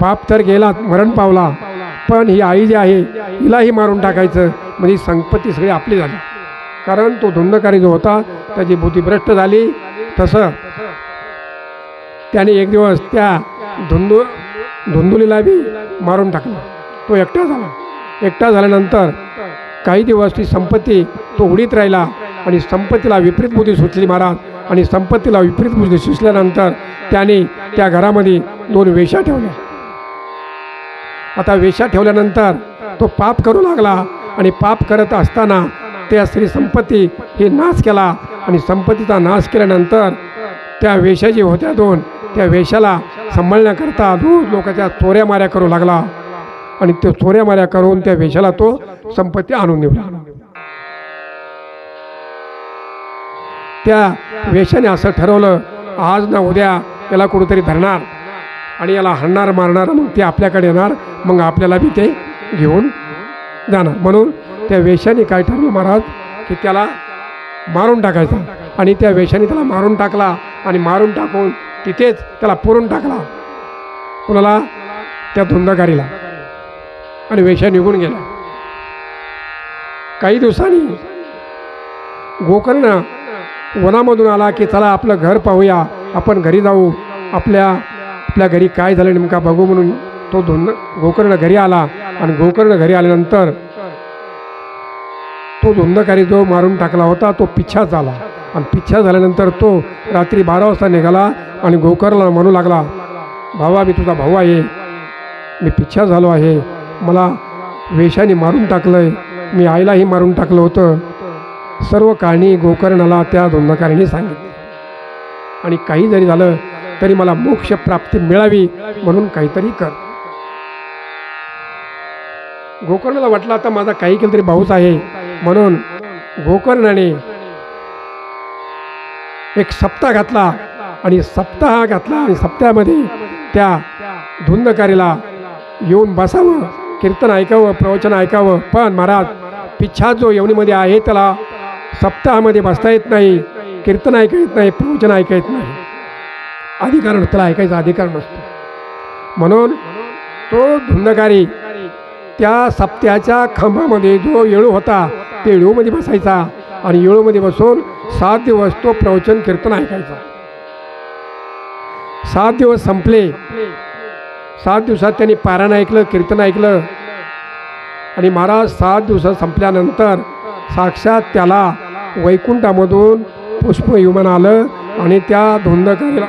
बाप तर गेला, मरण पावला, पण ही आई जी आहे हिलाही मारून टाकायचं, म्हणजे संपत्ती सगळी आपली झाली. कारण तो धुंदकारी जो होता त्याची बुद्धी भ्रष्ट झाली. तसं त्याने एक दिवस त्या धुंदुलीला बी मारून टाकलं. तो एकटा झाला. एकटा झाल्यानंतर काही दिवस ती संपत्ती तो उडीत राहिला आणि संपत्तीला विपरीत बुद्धी सुचली महाराज. आणि संपत्तीला विपरीत बुद्धी सुचल्यानंतर त्याने त्या घरामध्ये 2 वेश्या ठेवल्या. आता वेश्या ठेवल्यानंतर तो पाप करू लागला आणि पाप करत असताना त्या स्त्री संपत्ती ही नाश केला. आणि संपत्तीचा नाश केल्यानंतर त्या वेश्या जी होत्या 2, त्या वेश्याला सांभाळण्याकरता रोज लोकांच्या चोऱ्या माऱ्या करू लागला. आणि ते चोऱ्या माऱ्या करून त्या वेश्याला तो संपत्ती आणून देऊ लागला. त्या वेश्याने असं ठरवलं, आज ना उद्या याला कुठेतरी धरणार आणि याला हाणणार मारणार, मग ते आपल्याकडे येणार, मग आपल्याला बी ते घेऊन जाणार. म्हणून त्या वेश्याने काय ठरवलं महाराज की त्याला मारून टाकायचा. आणि त्या वेश्याने त्याला मारून टाकला. आणि मारून टाकून तिथेच त्याला पुरून टाकला. कुणाला? त्या धुंदकारीला. आणि वेश्या निघून गेल्या. काही दिवसांनी गोकर्ण वनामधून आला की चला आपलं घर पाहूया, आपण घरी जाऊ, आपल्या घरी काय झालं नेमका बघू म्हणून तो गोकर्ण घरी आला. आणि गोकर्ण घरी आल्यानंतर तो धुंदकारी जो मारून टाकला होता तो पिच्छा झाला. आणि पिच्छा झाल्यानंतर तो रात्री 12 वाजता निघाला आणि गोकर्णला म्हणू लागला, भावा मी तुझा भाऊ आहे, मी पिच्छा झालो आहे, मला वेश्याने मारून टाकलं आहे, मी आईलाही मारून टाकलं होतं. सर्व कहाणी गोकर्णाला त्या धुंदकारीने सांगितली. आणि काही जरी झालं तरी मला मोक्ष प्राप्ती मिळावी म्हणून काहीतरी कर. गोकर्णाला वाटलं आता माझा काही केलं तरी भाऊच आहे. म्हणून गोकर्णाने एक सप्ताह घातला. आणि सप्ताह घातला आणि सप्ताहामध्ये त्या धुंदकारीला येऊन बसावं, कीर्तन ऐकावं, प्रवचन ऐकावं. पण महाराज पिच्छा जो यवनीमध्ये आहे त्याला सप्ताहामध्ये बसता येत नाही, कीर्तन ऐका येत नाही, प्रवचन ऐका येत नाही. अधिकार नसतो, त्याला ऐकायचा अधिकार नसतो. म्हणून तो धुंदकारी त्या सप्त्याच्या खांबामध्ये जो येळू होता ते येळूमध्ये बसायचा. आणि येळूमध्ये बसून 7 दिवस तो प्रवचन कीर्तन ऐकायचा. 7 दिवस संपले. 7 दिवसात त्यांनी पारायण ऐकलं, कीर्तन ऐकलं. आणि महाराज 7 दिवसात संपल्यानंतर साक्षात त्याला वैकुंठामधून पुष्पविमान आलं. आणि त्या धुंदकारीला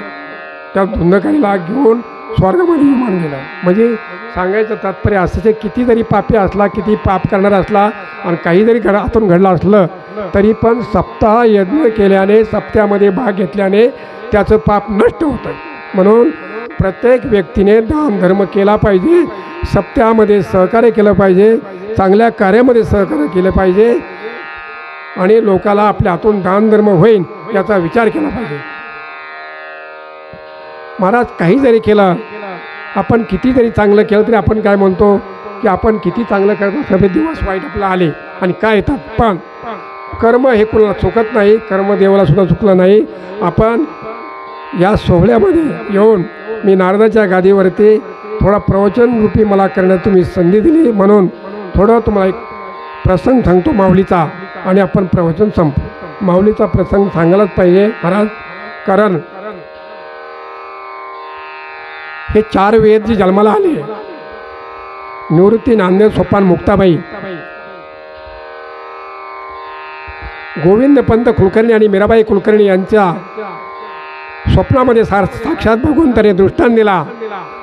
घेऊन स्वर्गामध्ये विमान गेलं. म्हणजे सांगायचं तात्पर्य असं, किती जरी पापी असला, किती पाप करणारा असला आणि काही जरी आतून घडलं असलं तरी पण सप्ताह यज्ञ केल्याने, सप्त्यामध्ये भाग घेतल्याने त्याचं पाप नष्ट होतं. म्हणून प्रत्येक व्यक्तीने दान धर्म केला पाहिजे, सप्त्यामध्ये सहकार्य केलं पाहिजे, चांगल्या कार्यामध्ये सहकार्य केलं पाहिजे आणि लोकाला आपल्या हातून दान धर्म होईल याचा विचार केला पाहिजे. महाराज काही जरी केलं, आपण किती जरी चांगलं केलं तरी आपण काय म्हणतो की आपण किती चांगलं करतो, सगळे दिवस वाईट आपल्याला आले आणि काय येतात. पण कर्म हे कुणाला चुकत नाही, कर्म देवाला सुद्धा चुकलं नाही. आपण या सोहळ्यामध्ये येऊन मी नारदाच्या गादीवरती थोडा प्रवचन रूपी मला करण्यात तुम्ही संधी दिली, म्हणून थोडं तुम्हाला एक प्रसंग सांगतो माऊलीचा आणि आपण प्रवचन संपू. माऊलीचा प्रसंग सांगायलाच पाहिजे महाराज, कारण हे 4 वेद जे जन्माला आले, निवृत्ती, नांदेड, सोपान, मुक्ताबाई, गोविंद पंत कुलकर्णी आणि मीराबाई कुलकर्णी यांच्या स्वप्नामध्ये साक्षात भगवंताने दृष्टांत दिला.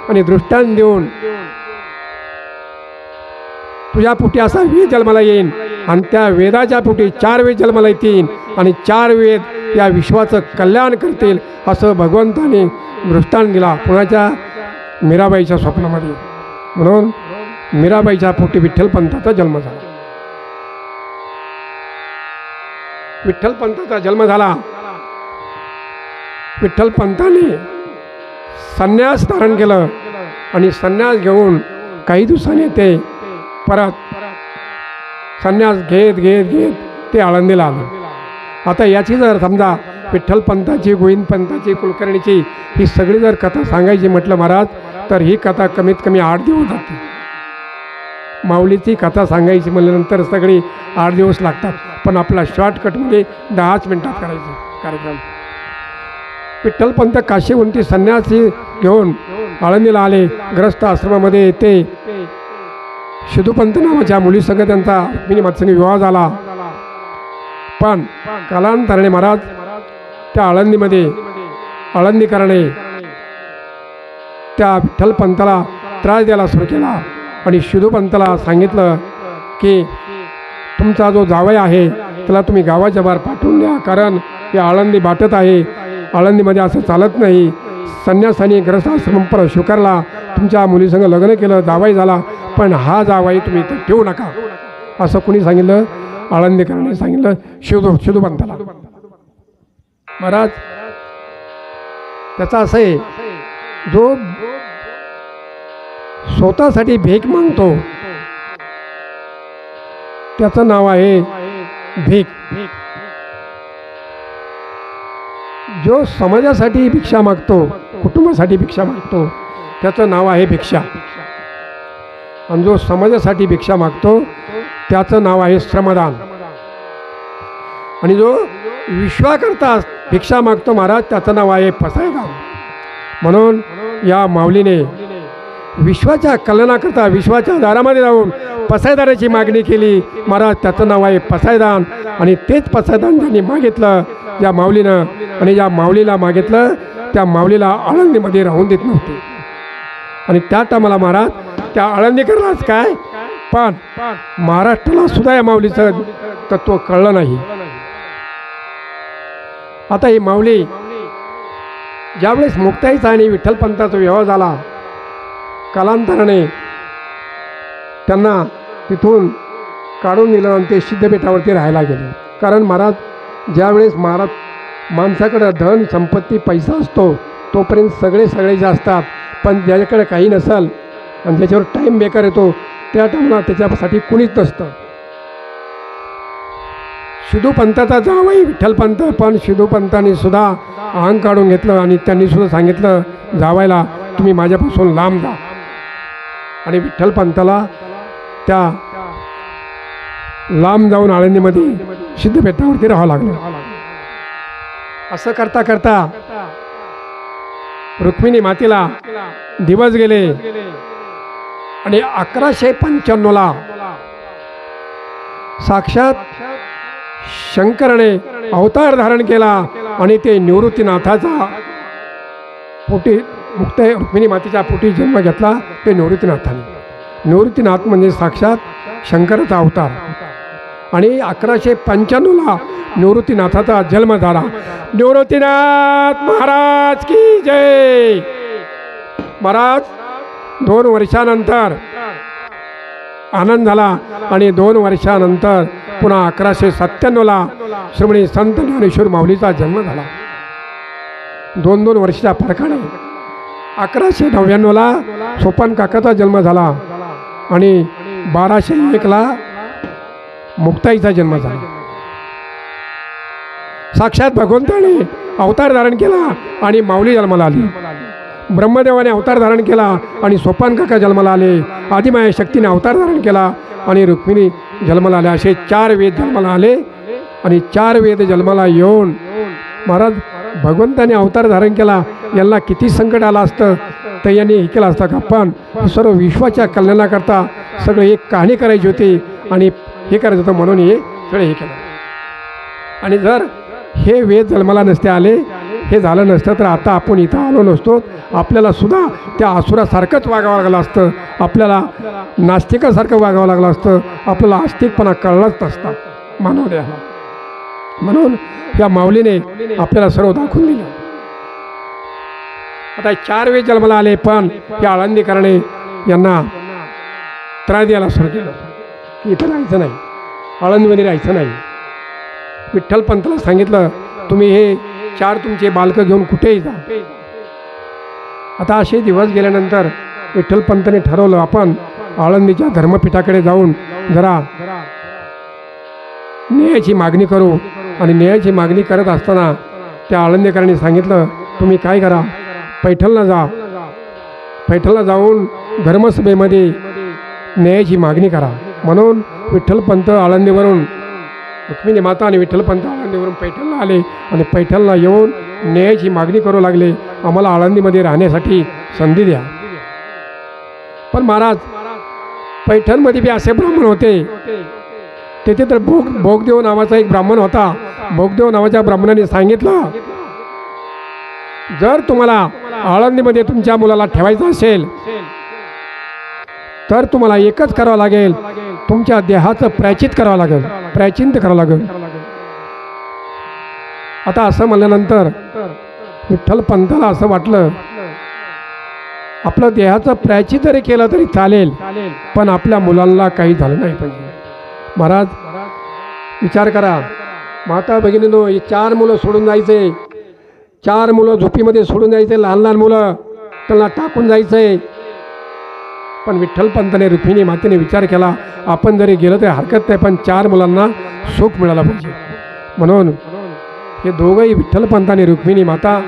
आणि दृष्टांत देऊन तुझ्या पोटी असा वेद जन्माला येईन आणि त्या वेदाच्या पोटी 4 वेद जन्माला येतील आणि 4 वेद या विश्वाचं कल्याण करतील असं भगवंताने दृष्टांत दिला. कुणाच्या? मीराबाईच्या स्वप्नामध्ये. म्हणून मीराबाईच्या पोटी विठ्ठलपंताचा जन्म झाला. विठ्ठलपंताचा जन्म झाला. विठ्ठलपंताने संन्यास धारण केलं आणि संन्यास घेऊन काही दिवसांनी ते परत संन्यास घेत घेत घेत ते आळंदीला आलं. आता याची जर समजा विठ्ठलपंताची, गोविंदपंताची, कुलकर्णीची ही सगळी जर कथा सांगायची म्हटलं महाराज तर ही कथा कमीत कमी 8 दिवस जाते. माऊलीची कथा सांगायची म्हणल्यानंतर सगळी 8 दिवस लागतात. पण आपला शॉर्टकटमध्ये 10च मिनिटात करायचं कार्यक्रम. विठ्ठलपंत काशीहून संन्यासी घेऊन आळंदीला आले. ग्रस्त आश्रमामध्ये येते शिदूपंत नावाच्या मुलीसंग त्यांचा रुक्मिणीमातेने विवाह झाला. पण कालांतराने महाराज त्या आळंदीमध्ये आळंदीकराने त्या विठ्ठलपंताला त्रास द्यायला सुरू केला आणि शिदूपंताला सांगितलं की तुमचा जो जावई आहे त्याला तुम्ही गावाच्या बाहेर पाठवून द्या, कारण हे आळंदी बाटत आहे. आळंदीमध्ये असं चालत नाही. संन्यासाने ग्रस्ताश्रम परत स्वीकारला, तुमच्या मुलीसंग लग्न केलं, जावई झाला, पण हा जावई तुम्ही इथं ठेवू नका. असं कुणी सांगितलं? आळंदीकरांनी सांगितलं शिदूपंताला. महाराज त्याचा असं आहे, जो स्वतःसाठी भीक मागतो त्याचं नाव आहे भीक. जो समाजासाठी भिक्षा मागतो, कुटुंबासाठी भिक्षा मागतो त्याचं नाव आहे भिक्षा. आणि जो समाजासाठी भिक्षा मागतो त्याचं नाव आहे श्रमदान. आणि जो विश्वाकरता भिक्षा मागतो महाराज त्याचं नाव आहे पसायदान. म्हणून या माऊलीने विश्वाच्या कल्याणाकरता विश्वाच्या दारामध्ये जाऊन पसायदानाची मागणी केली महाराज. त्याचं नाव आहे पसायदान. आणि तेच पसायदान त्यांनी मागितलं या माऊलीनं. आणि ज्या माऊलीला मागितलं त्या माऊलीला आळंदीमध्ये राहून देत नव्हते. आणि त्या टायमाला महाराज त्या आळंदीकरलाच काय, पण महाराष्ट्राला सुद्धा या माऊलीचं तत्त्व कळलं नाही. आता ही माऊली ज्यावेळेस मुक्ताईचा आणि विठ्ठलपंताचा विवाह झाला, कालांतराने त्यांना तिथून काढून दिलं आणि ते सिद्धपीठावरती राहायला गेले. कारण महाराज ज्यावेळेस माणसाकडं धन संपत्ती पैसा असतो तोपर्यंत सगळे जे असतात, पण ज्याच्याकडे काही नसेल आणि ज्याच्यावर टाईम बेकार येतो त्या टाईमला त्याच्यासाठी कुणीच नसतं. शिदूपंताचा जावई विठ्ठलपंत, पण शिदूपंतांनी सुद्धा अंग काढून घेतलं आणि त्यांनी सुद्धा सांगितलं जावायला तुम्ही माझ्यापासून लांब जा. आणि विठ्ठलपंताला त्या लांब जाऊन आळंदीमध्ये सिद्धपीठावरती राहावं लागलं. असं करता करता रुक्मिणी मातेला दिवस गेले आणि 1195 साक्षात शंकराने अवतार धारण केला आणि ते निवृत्तीनाथाचा पोटी रुक्मिणी मातेच्या पोटी जन्म घेतला. ते निवृत्तीनाथाने, निवृत्तीनाथ म्हणजे साक्षात शंकराचा अवतार. आणि 1195 निवृत्तीनाथाचा जन्म झाला. निवृत्तीनाथ महाराज की जय. महाराज 2 वर्षानंतर आनंद झाला आणि 2 वर्षानंतर पुन्हा 1197 श्रीमणी संत ज्ञानेश्वर माऊलीचा जन्म झाला. 2 वर्षाच्या फरकाने 1199 सोपान काकाचा जन्म झाला आणि 1201 मुक्ताईचा जन्म झाला. साक्षात भगवंताने अवतार धारण केला आणि माऊली जन्माला आली. ब्रह्मदेवाने अवतार धारण केला आणि सोपान काका जन्माला आले. आदिमाया शक्तीने अवतार धारण केला आणि रुक्मिणी जन्माला आले. असे 4 वेद जन्माला आले. आणि 4 वेद जन्माला येऊन महाराज भगवंताने अवतार धारण केला. यांना किती संकट आलं असतं तर यांनी हे केलं असतं का, पण सर्व विश्वाच्या कल्याणाकरता सगळं एक कहाणी करायची होती आणि हे करायचं होतं म्हणून हे सगळं हे केलं. आणि जर हे वेद जन्माला नसते आले, हे झालं नसतं तर आता आपण इथं आलो नसतो. आपल्याला सुद्धा त्या आसुरासारखंच वागावं लागलं असतं. आपल्याला नास्तिकासारखं वागावं लागलं असतं. आपल्याला आस्तिकपणा कळलाच नसता मानव देहाला. म्हणून या माऊलीने आपल्याला सर्व दाखवून दिलं. आता 4 वेद जन्माला आले, पण या आळंदीकराने यांना त्रास द्यायला सुरू केलं की इथं राहायचं नाही, आळंदीमध्ये राहायचं नाही. विठ्ठलपंताला सांगितलं तुम्ही हे 4 तुमचे बालकं घेऊन कुठेही जा. आता असे दिवस गेल्यानंतर विठ्ठलपंताने ठरवलं आपण आळंदीच्या धर्मपीठाकडे जाऊन जरा न्यायाची मागणी करू. आणि न्यायाची मागणी करत असताना त्या आळंदीकरांनी सांगितलं, तुम्ही काय करा, पैठणला जा, पैठणला जाऊन धर्मसभेमध्ये न्यायाची मागणी करा. म्हणून विठ्ठलपंत आळंदीवरून, रुक्मिणी माता आणि विठ्ठलपंत आळंदीवरून पैठणला आले आणि पैठणला येऊन न्यायाची मागणी करू लागले, आम्हाला आळंदीमध्ये राहण्यासाठी संधी द्या. पण महाराज, पैठणमध्ये बी असे ब्राह्मण होते, तेथे तर भोगदेव नावाचा एक ब्राह्मण होता. भोगदेव नावाच्या ब्राह्मणाने सांगितलं, जर तुम्हाला आळंदीमध्ये तुमच्या मुलाला ठेवायचं असेल तर तुम्हाला एकच करावं लागेल, तुमच्या देहाचं प्रायचित करावं लागेल, प्रायचित्त करावं लागेल. आता असं म्हणल्यानंतर विठ्ठलपंताला असं वाटलं, आपलं देहाचं प्रायचित जरी केलं तरी चालेल, पण आपल्या मुलांना काही झालं नाही पाहिजे. महाराज विचार करा, माता भगिनीनो, ही 4 मुलं सोडून जायचे, 4 मुलं झोपीमध्ये सोडून जायचे, लहान लहान मुलं, त्यांना टाकून जायचंय. पण विठ्ठलपंताने, रुक्मिणी मातेने विचार केला, आपण जरी गेलं तरी हरकत नाही, पण 4 मुलांना सुख मिळालं पाहिजे. म्हणून हे दोघंही, विठ्ठलपंत आणि रुक्मिणी माता,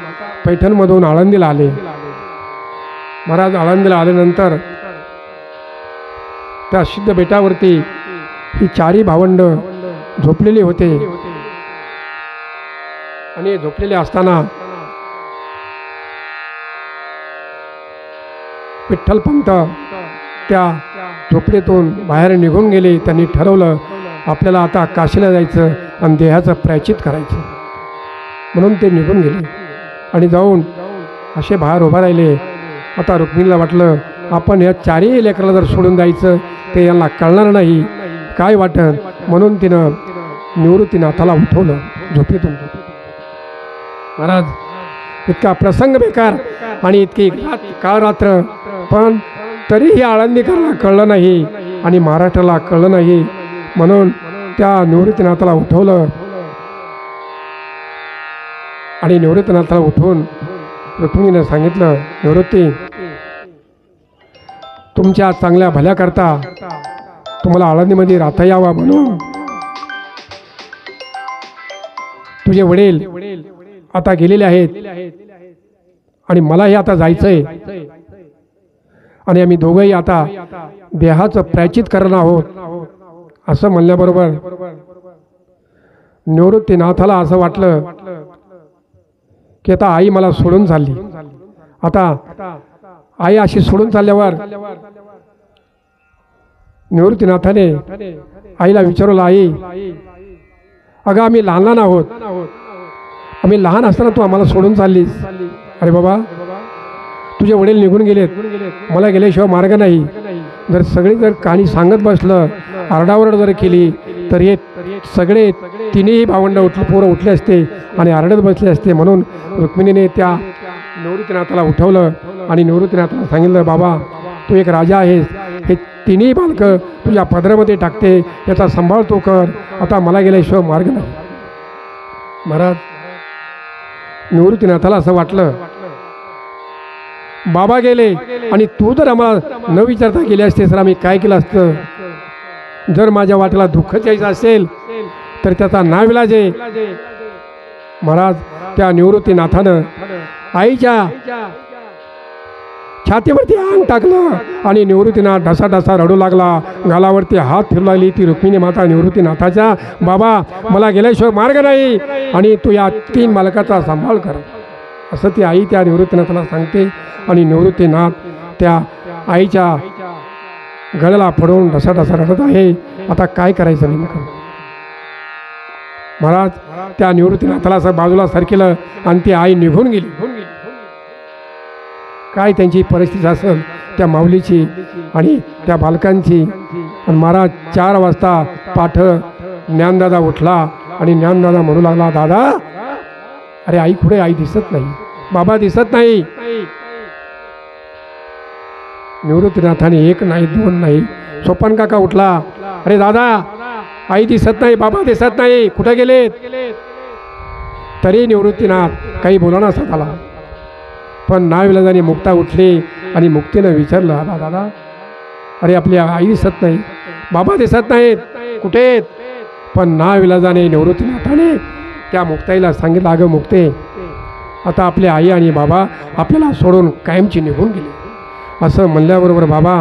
पैठणमधून आळंदीला आले. महाराज आळंदीला आल्यानंतर त्या सिद्ध बेटावरती ही 4ही भावंड झोपलेली होते. आणि झोपलेले असताना विठ्ठलपंत त्या झोपडीतून बाहेर निघून गेले. त्यांनी ठरवलं, आपल्याला आता काशीला जायचं आणि देहाचं प्रायचित करायचं. म्हणून ते निघून गेले आणि जाऊन असे बाहेर उभा राहिले. आता रुक्मिणीला वाटलं, आपण या 4ही लेकराला जर सोडून जायचं ते यांना कळणार नाही, काय वाटत. म्हणून तिनं निवृत्तीनाथाला उठवलं झोपेतून. महाराज, इतका प्रसंग बेकार आणि इतकी काळ रात्र, पण तरीही आळंदीकरांना कळलं नाही आणि महाराष्ट्राला कळलं नाही. म्हणून त्या निवृत्तीनाथाला उठवलं आणि निवृत्तीनाथाला उठवून रुक्मिणीने सांगितलं, निवृत्ती, तुमच्या चांगल्या भल्याकरता तुम्हाला आळंदीमध्ये राहता यावं म्हणून तुझे वडील आता गेलेले आहेत आणि मलाही आता जायचंय आणि आम्ही दोघंही आता देहाचं प्रायचित करणार आहोत. असं म्हणल्याबरोबर निवृत्तीनाथाला असं वाटलं की आता आई मला सोडून चालली. आता आई अशी सोडून चालल्यावर निवृत्तीनाथाने आईला विचारलं, आई, अगं आम्ही लहान लहान आहोत, आम्ही लहान असताना तू आम्हाला सोडून चाललीस. अरे बाबा, तुझे वडील निघून गेलेत, मला गेल्याशिवाय मार्ग नाही. जर कहाणी सांगत बसलं, आरडाओरड जर केली तर हे सगळे 3ही भावंड पोरं उठले असते आणि आरडत बसले असते. म्हणून रुक्मिणीने त्या निवृत्तीनाथाला उठवलं आणि निवृत्तीनाथाला सांगितलं, बाबा, तू एक राजा आहेस, हे 3ही बालकं तुझ्या पदरामध्ये टाकते, याचा सांभाळ तू कर, आता मला गेल्याशिवाय मार्ग नाही. महाराज, निवृत्तीनाथाला असं वाटलं, बाबा गेले आणि तू जर आम्हाला न विचारता गेले असते तर आम्ही काय केलं असतं. जर माझ्या वाटेला दुःख यायचं असेल तर त्याचा नाविलाज आहे. महाराज, त्या निवृत्तीनाथानं आईच्या छातीवरती अंग टाकलं आणि निवृत्तीनाथ ढसाढसा रडू लागला. गालावरती हात फिरू लागली ती रुक्मिणी माता निवृत्तीनाथाच्या, बाबा, मला गेल्याशिवाय मार्ग नाही आणि तू या 3 बालकाचा सांभाळ कर, असं ती आई त्या निवृत्तीनाथाला सांगते. आणि निवृत्तीनाथ त्या आईच्या गळ्याला पडून ढसाढसा रडत आहे. आता काय करायचं नेमकं. महाराज, त्या निवृत्तीनाथाला असं बाजूला सरकेलं आणि ती आई निघून गेली. काय त्यांची परिस्थिती असेल त्या माऊलीची आणि त्या बालकांची. आणि महाराज 4 वाजता पाठ ज्ञानदादा उठला आणि ज्ञानदादा म्हणू लागला, दादा, अरे आई कुठे, आई दिसत नाही, बाबा दिसत नाही. निवृत्तीनाथाने 1 नाही 2 नाही, सोपान काका उठला, अरे दादा, आई दिसत नाही, बाबा दिसत नाही, कुठे गेलेत. तरी निवृत्तीनाथ काही बोलणं स्वतःला. पण नाविलाजाने मुक्ता उठली आणि मुक्तीनं विचारलं, दादा, अरे आपली आई दिसत नाही, बाबा दिसत नाहीत, कुठे आहेत. पण नाविलाजाने निवृत्तीनाथाने त्या मुक्ताईला सांगितलं, अगं मुक्ते, आता आपले आई आणि बाबा आपल्याला सोडून कायमची निघून गेले. असं म्हणल्याबरोबर बाबा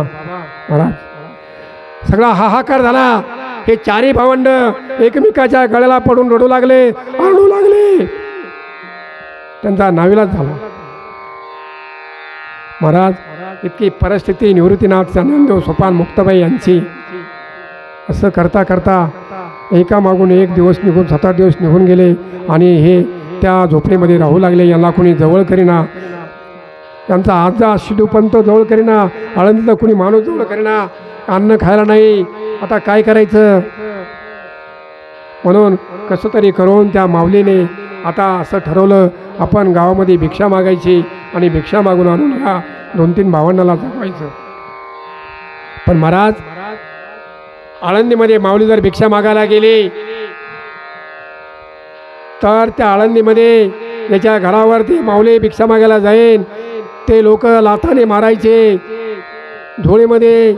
महाराज सगळा हाहाकार झाला. हे चारी भावंड एकमेकाच्या गळ्याला पडून रडू लागले, रडू लागले. त्यांचा नाविलाज झाला. महाराज इतकी परिस्थिती निवृत्तीनाथ ज्ञानदेव सोपान मुक्ताबाई यांची. असं करता करता एकामागून एक दिवस निघून 7-8 दिवस निघून गेले आणि हे त्या झोपडीमध्ये राहू लागले. यांना कोणी जवळ करीना, त्यांचा आजा शिडूपंत जवळ करीना, आळंदीतला कोणी माणूस जवळ करीना, अन्न खायला नाही. आता काय करायचं म्हणून कसं तरी करून त्या माऊलीने आता असं ठरवलं, आपण गावामध्ये भिक्षा मागायची आणि भिक्षा मागून आणून ह्या 2-3 भावंडाला जगवायचं. पण महाराज आळंदीमध्ये माऊली जर भिक्षा मागायला गेली तर त्या आळंदीमध्ये ज्याच्या घरावरती माऊली भिक्षा मागायला जाईल ते लोक लाथाने मारायचे, धुळीमध्ये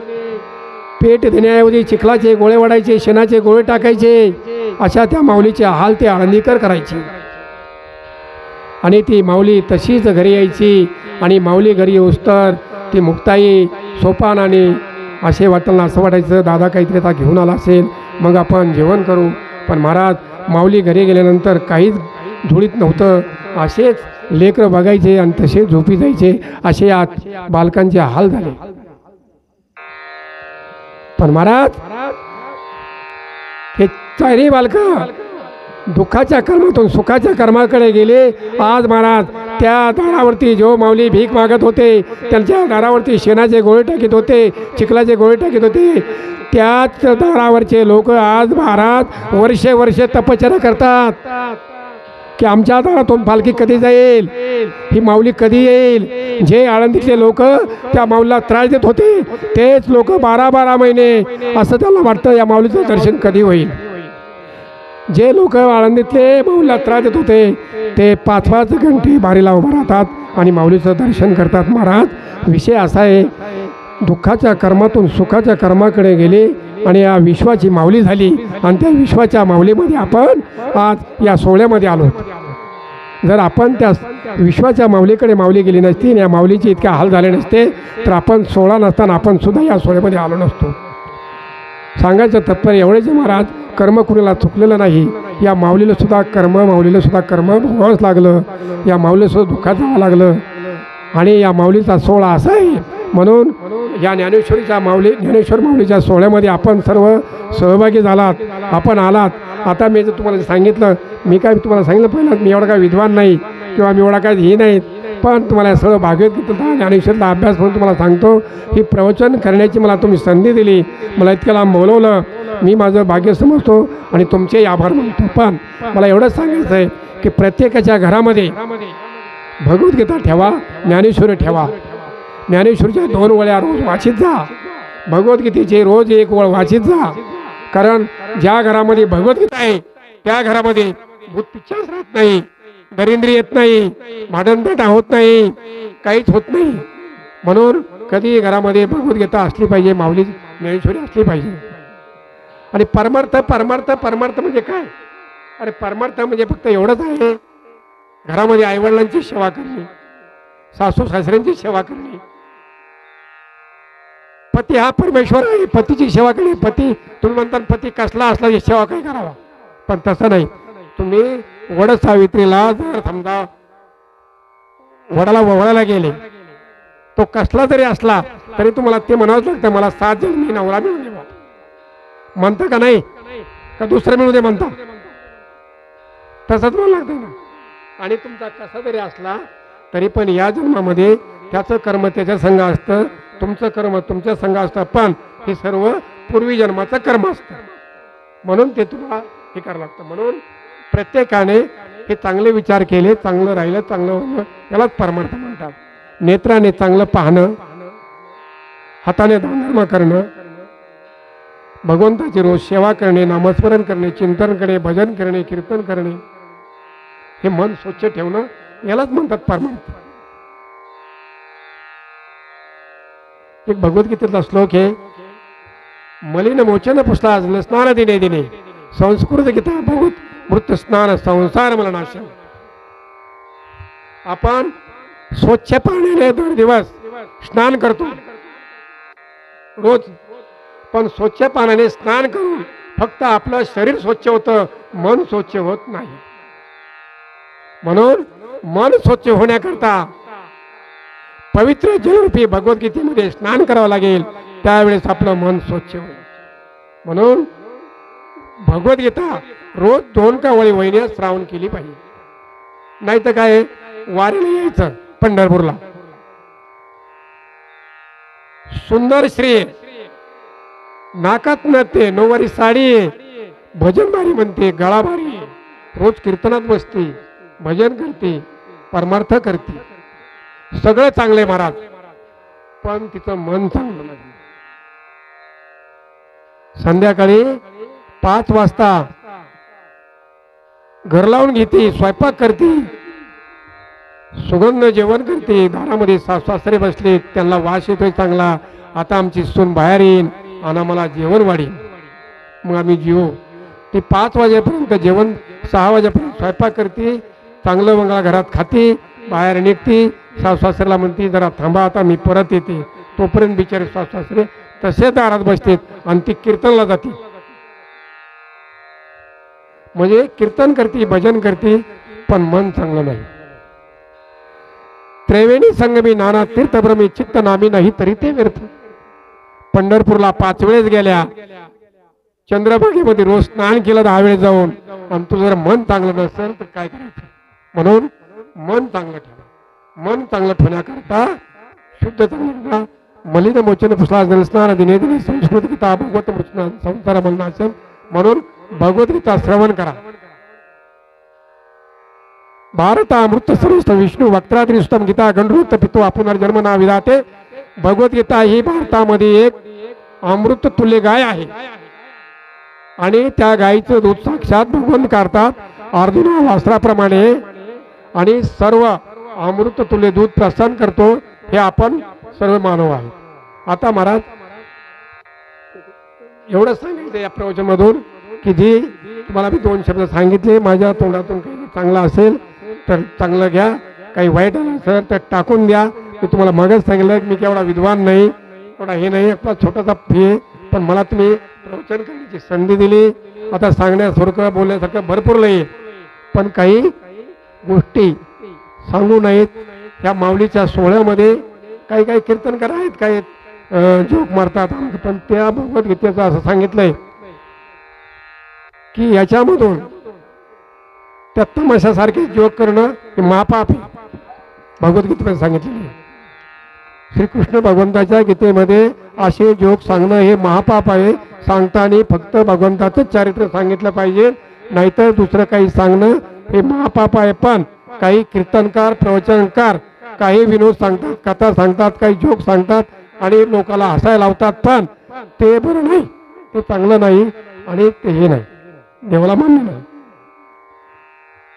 पेट देण्याऐवजी चिखलाचे गोळे वाढायचे, शेणाचे गोळे टाकायचे. अशा त्या माऊलीचे हाल ते आळंदीकर करायचे. आणि ती माऊली तशीच घरी यायची. आणि माऊली घरी येऊस्तर ती मुक्ताई सोपान आणि असे वाटलं, असं वाटायचं दादा काहीतरी आता घेऊन आला असेल, मग आपण जेवण करू. पण महाराज माऊली घरी गेल्यानंतर काहीच धुळीत नव्हतं. असेच लेकरं बघायचे आणि तसेच झोपी जायचे. असे आत बालकांचे हाल झाले. पण महाराज हे चारही बालकं दुःखाच्या कर्मातून सुखाच्या कर्माकडे गेले. आज महाराज त्या दारावरती जो माऊली भीक मागत होते, त्यांच्या दारावरती शेणाचे गोळे टाकीत होते, चिखलाचे गोळे टाकीत होते, त्याच दारावरचे लोक आज महाराज वर्षे तपश्चर्या करतात की आमच्या दारातून पालखी कधी जाईल, ही माऊली कधी येईल. जे आळंदीतले लोक त्या माऊलीला त्रास देत होते तेच लोक 12 महिने असं त्यांना वाटतं या माऊलीचं दर्शन कधी होईल. जे लोक आळंदीतले माऊलीला त्रास देत होते ते 5-5 घंटे बारीला उभं राहतात आणि माऊलीचं दर्शन करतात. महाराज विषय असा आहे, दुःखाच्या कर्मातून सुखाच्या कर्माकडे गेले आणि या विश्वाची माऊली झाली. आणि त्या विश्वाच्या माऊलीमध्ये आपण आज या सोहळ्यामध्ये आलो. जर आपण त्या विश्वाच्या माऊलीकडे माऊली गेली नसती आणि या माऊलीचे इतके हाल झाले नसते तर आपण सोहळा नसताना आपण सुद्धा या सोहळ्यामध्ये आलो नसतो. सांगायचं तात्पर्य एवढेच महाराज, कर्म कुणाला चुकलेलं नाही. या माऊलीला सुद्धा कर्म भोगावंच लागलं. या माऊलीला सुद्धा दुःखात जावं लागलं. आणि या माऊलीचा सोहळा असा आहे म्हणून या ज्ञानेश्वर माऊलीच्या सोहळ्यामध्ये आपण सर्व सहभागी झालात, आपण आलात. आता मी जर तुम्हाला सांगितलं, मी तुम्हाला सांगितलं पहिलं, मी एवढा काय विद्वान नाही किंवा मी एवढा काय हे नाहीत, पण तुम्हाला सर्व भागवत ज्ञानेश्वरचा अभ्यास म्हणून तुम्हाला सांगतो. ही प्रवचन करण्याची मला तुम्ही संधी दिली, मला इतक्या लांब बोलवलं, मी माझं भाग्य समजतो आणि तुमचेही आभार मानतो. पण मला एवढंच सांगायचं आहे की प्रत्येकाच्या घरामध्ये भगवद्गीता ठेवा, ज्ञानेश्वर ठेवा. ज्ञानेश्वरच्या 2 वळ्या रोज वाचित जा, भगवद्गीतेचे रोज 1 वळ वाचित जा. कारण ज्या घरामध्ये भगवद्गीता आहे त्या घरामध्ये भूत पिशाच राहत नाही, दरिंद्री येत नाही, भांडणपेटा होत नाही, काहीच होत नाही. म्हणून कधी घरामध्ये भगवद्गीता असली पाहिजे, माऊली ज्ञानेश्वरी असली पाहिजे. आणि परमार्थ म्हणजे काय? अरे परमार्थ म्हणजे फक्त एवढंच आहे, घरामध्ये आईवडिलांची सेवा करणे, सासू सासऱ्यांची सेवा करणे. पती हा परमेश्वर आहे, पतीची सेवा करणे. पती तुम्ही म्हणता पती कसला असला सेवा काय करावा, पण तसं नाही. तुम्ही वड सावित्रीला जर समजा वडाला गेले, तो कसला जरी असला तरी तुम्हाला ते म्हणावंच लागतं, मला 7 जन्मी नवरा मिळून दे म्हणता का नाही, का दुसरं मिळू दे म्हणता, तसंच मला लागतं ना. आणि तुमचा कसा जरी असला तरी पण या जन्मामध्ये त्याचं कर्म त्याच्या संग असतं, तुमचं कर्म तुमच्या संग असतं, पण हे सर्व पूर्वी जन्माचं कर्म असतं. म्हणून ते तुम्हाला हे करावं लागतं. म्हणून प्रत्येकाने हे चांगले विचार केले, चांगलं राहिलं, चांगलं यालाच परमार्थ म्हणतात. नेत्राने चांगलं पाहणं, हाताने दानधर्म करणं, भगवंताची रोज सेवा करणे, नामस्मरण करणे, चिंतन करणे, भजन करणे, कीर्तन करणे, हे मन स्वच्छ ठेवणं यालाच म्हणतात परमार्थ. एक भगवद्गीतेतला श्लोक आहे, मलिन मोचन पुष्टा स्नान दिने दिने संस्कृत गीता मृत स्नान संसार मलनाशम. आपण स्वच्छ पाण्याने दर दिवस स्नान करतो रोज, पण स्वच्छ पाण्याने स्नान करून फक्त आपलं शरीर स्वच्छ होतं, मन स्वच्छ होत नाही. म्हणून मन स्वच्छ होण्याकरता पवित्र जलरूपी भगवद्गीतेमध्ये स्नान करावं लागेल, त्यावेळेस आपलं मन स्वच्छ होईल. म्हणून भगवद्गीता रोज 2 का वळी वहिनी श्रावण केली पाहिजे. नाही तर काय वारीला यायचं पंढरपूरला, सुंदर श्री नाकात नते, नऊवारी साडी, भजन भारी म्हणते, गळा भारी, रोज कीर्तनात बसते, भजन करते, परमार्थ करते, सगळं चांगले महाराज, पण तिचं मन चांगलं नाही. संध्याकाळी 5 वाजता घर लावून घेते, स्वयंपाक करते, सुगंध जेवण करते, दारामध्ये सासरे बसले, त्यांना वास येतोय चांगला, आता आमची सून बाहेर येईन आणि आम्हाला जेवण वाढीन, मग आम्ही जेवू. ती 5 वाजेपर्यंत जेवण, 6 वाजेपर्यंत स्वयंपाक करते, चांगलं मंगळा घरात खाते, बाहेर निघते, सासऱ्याला म्हणते जरा थांबा आता मी परत येते. तोपर्यंत बिचारे सासरे तसे दारात बसतात आणि ती कीर्तनला जाते. म्हणजे कीर्तन करते, भजन करते, पण मन चांगलं नाही. त्रिवेणी संगमी नाना तीर्थभ्रमी चित्त नामी नाही तरी ते व्यर्थ. पंढरपूरला 5 वेळेस गेल्या, चंद्रभागेमध्ये रोज स्नान केलं 10 वेळेस जाऊन, आणि तुझं जर मन चांगलं नसेल तर काय करायचं. म्हणून मन चांगलं ठेवा. मन चांगलं ठेवण्याकरता शुद्ध चांगलं मलिन मोचन पुसला स्नान दिने दिने संस्कृत गीता भगवत मृत्यून संसार मलनाशम. म्हणून भगवद्गीता श्रवण करा. भारतामृत सर्वस्थ विष्णू वक्त्राद्रिस्तम गीता गंडृत पितो आपण जन्म ना विधाते. भगवद्गीता ही भारतामध्ये एक अमृत तुल्य गाय आहे, आणि त्या गायीचं दूध साक्षात भगवान काढतात अर्जुना वास्त्राप्रमाणे, आणि सर्व अमृत तुल्य दूध प्रस्थान करतो. हे आपण सर्व मानव आहे. आता महाराज एवढं सांगितलं या प्रवचनामधून की जी तुम्हाला मी 2 शब्द सांगितले, माझ्या तोंडातून काही चांगलं असेल तर चांगलं घ्या, काही वाईट आलं असेल तर टाकून द्या. मी तुम्हाला मगच सांगितलं की मी केवढा विद्वान नाही, एवढा हे नाही, आपला छोटासा फी, पण मला तुम्ही प्रवचन करण्याची संधी दिली. आता सांगण्यासारखं बोलण्यासारखं भरपूर नाही, पण काही गोष्टी सांगू नयेत. त्या माऊलीच्या सोहळ्यामध्ये काही काही कीर्तनकार आहेत, काही जोक मारतात, पण त्या भगवद्गीतेचं असं सांगितलंय की याच्यामधून त्या तमाशासारखे जोक करणं हे महापाप आहे. भगवद्गीतेमध्ये सांगितलेलं आहे. श्रीकृष्ण भगवंताच्या गीतेमध्ये असे जोक सांगणं हे महापाप आहे. सांगताना फक्त भगवंताचंच चारित्र्य सांगितलं पाहिजे, नाहीतर दुसरं काही सांगणं हे महापाप आहे. पण काही कीर्तनकार, प्रवचनकार काही विनोद सांगतात, कथा सांगतात, काही जोक सांगतात आणि लोकांना हसायला लावतात, पण ते बरं नाही, ते चांगलं नाही, आणि ते हे नाही, देवाला मान्य नाही.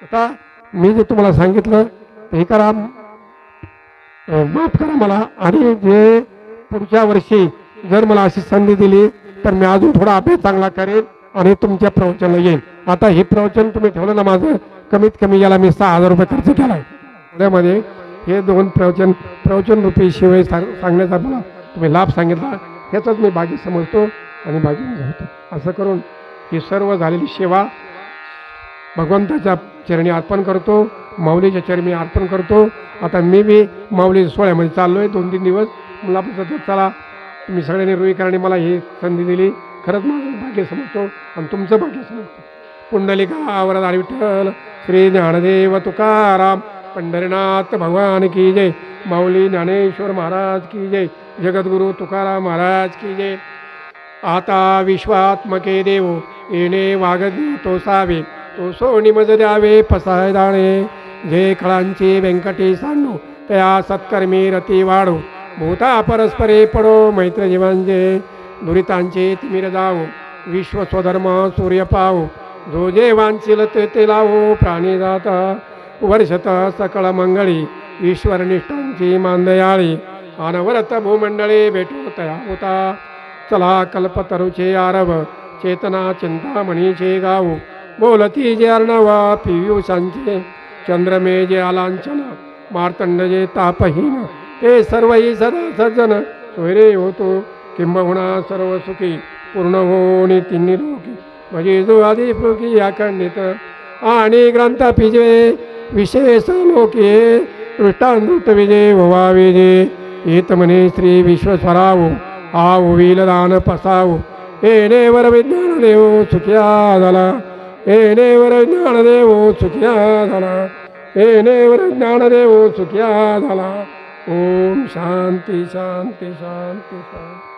आता मी जे तुम्हाला सांगितलं ते करा, माफ करा मला, आणि जे पुढच्या वर्षी जर मला अशी संधी दिली तर मी अजून थोडा अभ्यास चांगला करेन आणि तुमच्या प्रवचनाला येईन. आता हे प्रवचन तुम्ही ठेवलं ना माझं, कमीत कमी याला मी 6000 रुपये खर्च केला आहे. पुण्यामध्ये हे 2 प्रवचन रूपी शिवाय सांगण्याचा मला तुम्ही लाभ सांगितला, ह्याचाच मी भागी समजतो आणि भागी होतो. असं करून ही सर्व झालेली सेवा भगवंताच्या चरणी अर्पण करतो, माऊलीच्या चरणी अर्पण करतो. आता मी बी माऊली सोहळ्यामध्ये चाललो आहे 2-3 दिवस. मला चला तुम्ही सगळ्यांनी रुईकरांनी मला ही संधी दिली, खरंच माझं भाग्य समजतो आणि तुमचं भाग्य समजतो. पुंडलिका वरदा विठ्ठल श्री ज्ञानदेव तुकाराम पंढरीनाथ भगवान की जय. माऊली ज्ञानेश्वर महाराज की जय. जगद्गुरु तुकाराम महाराज की जय. आता विश्वात्मके देव येणे वागदी तो सावे, तो सोनी मज द्यावे पसाय दाणे. जे खळांची व्यंकटी सांडू त्या सत्कर्मी रती वाढो. भूता परस्परे पडो मैत्र जीवांचे, दुरितांचे तिमिर जावो. विश्व स्वधर्म सूर्य पावो, जो जे वांचिल ते लावो. प्राणी जाता वर्षत सकळ मंगळी, ईश्वर निष्ठांची मानदयाळी. अनवरत भूमंडळी भेटू तया होता. चला कल्पतरुचे आरव, चेतना चिंतामणीचे गाऊ. बोलती जे अर्णवा पियुषांचे चंद्रमे जे आलांचन मार्तंड जे तापहीन ते सर्वही सदा सज्जन सोयरे होतो किंबहुना सर्व सुखी पूर्ण होणी तिन्ही लोकी म्हणजे जो आधी लोकी या खंडित आणि ग्रंथ पिजवे विशेष लोके दृष्टांत विजय ववा विजय येत म्हणे श्री विश्वस्वराव आव विलदान पसाव येणे वर विज्ञान देव सुखिया झाला येणे वर विज्ञान देव सुखिया झाला येणे वर ज्ञान देव सुखिया झाला. ओम शांती शांती शांती शांती.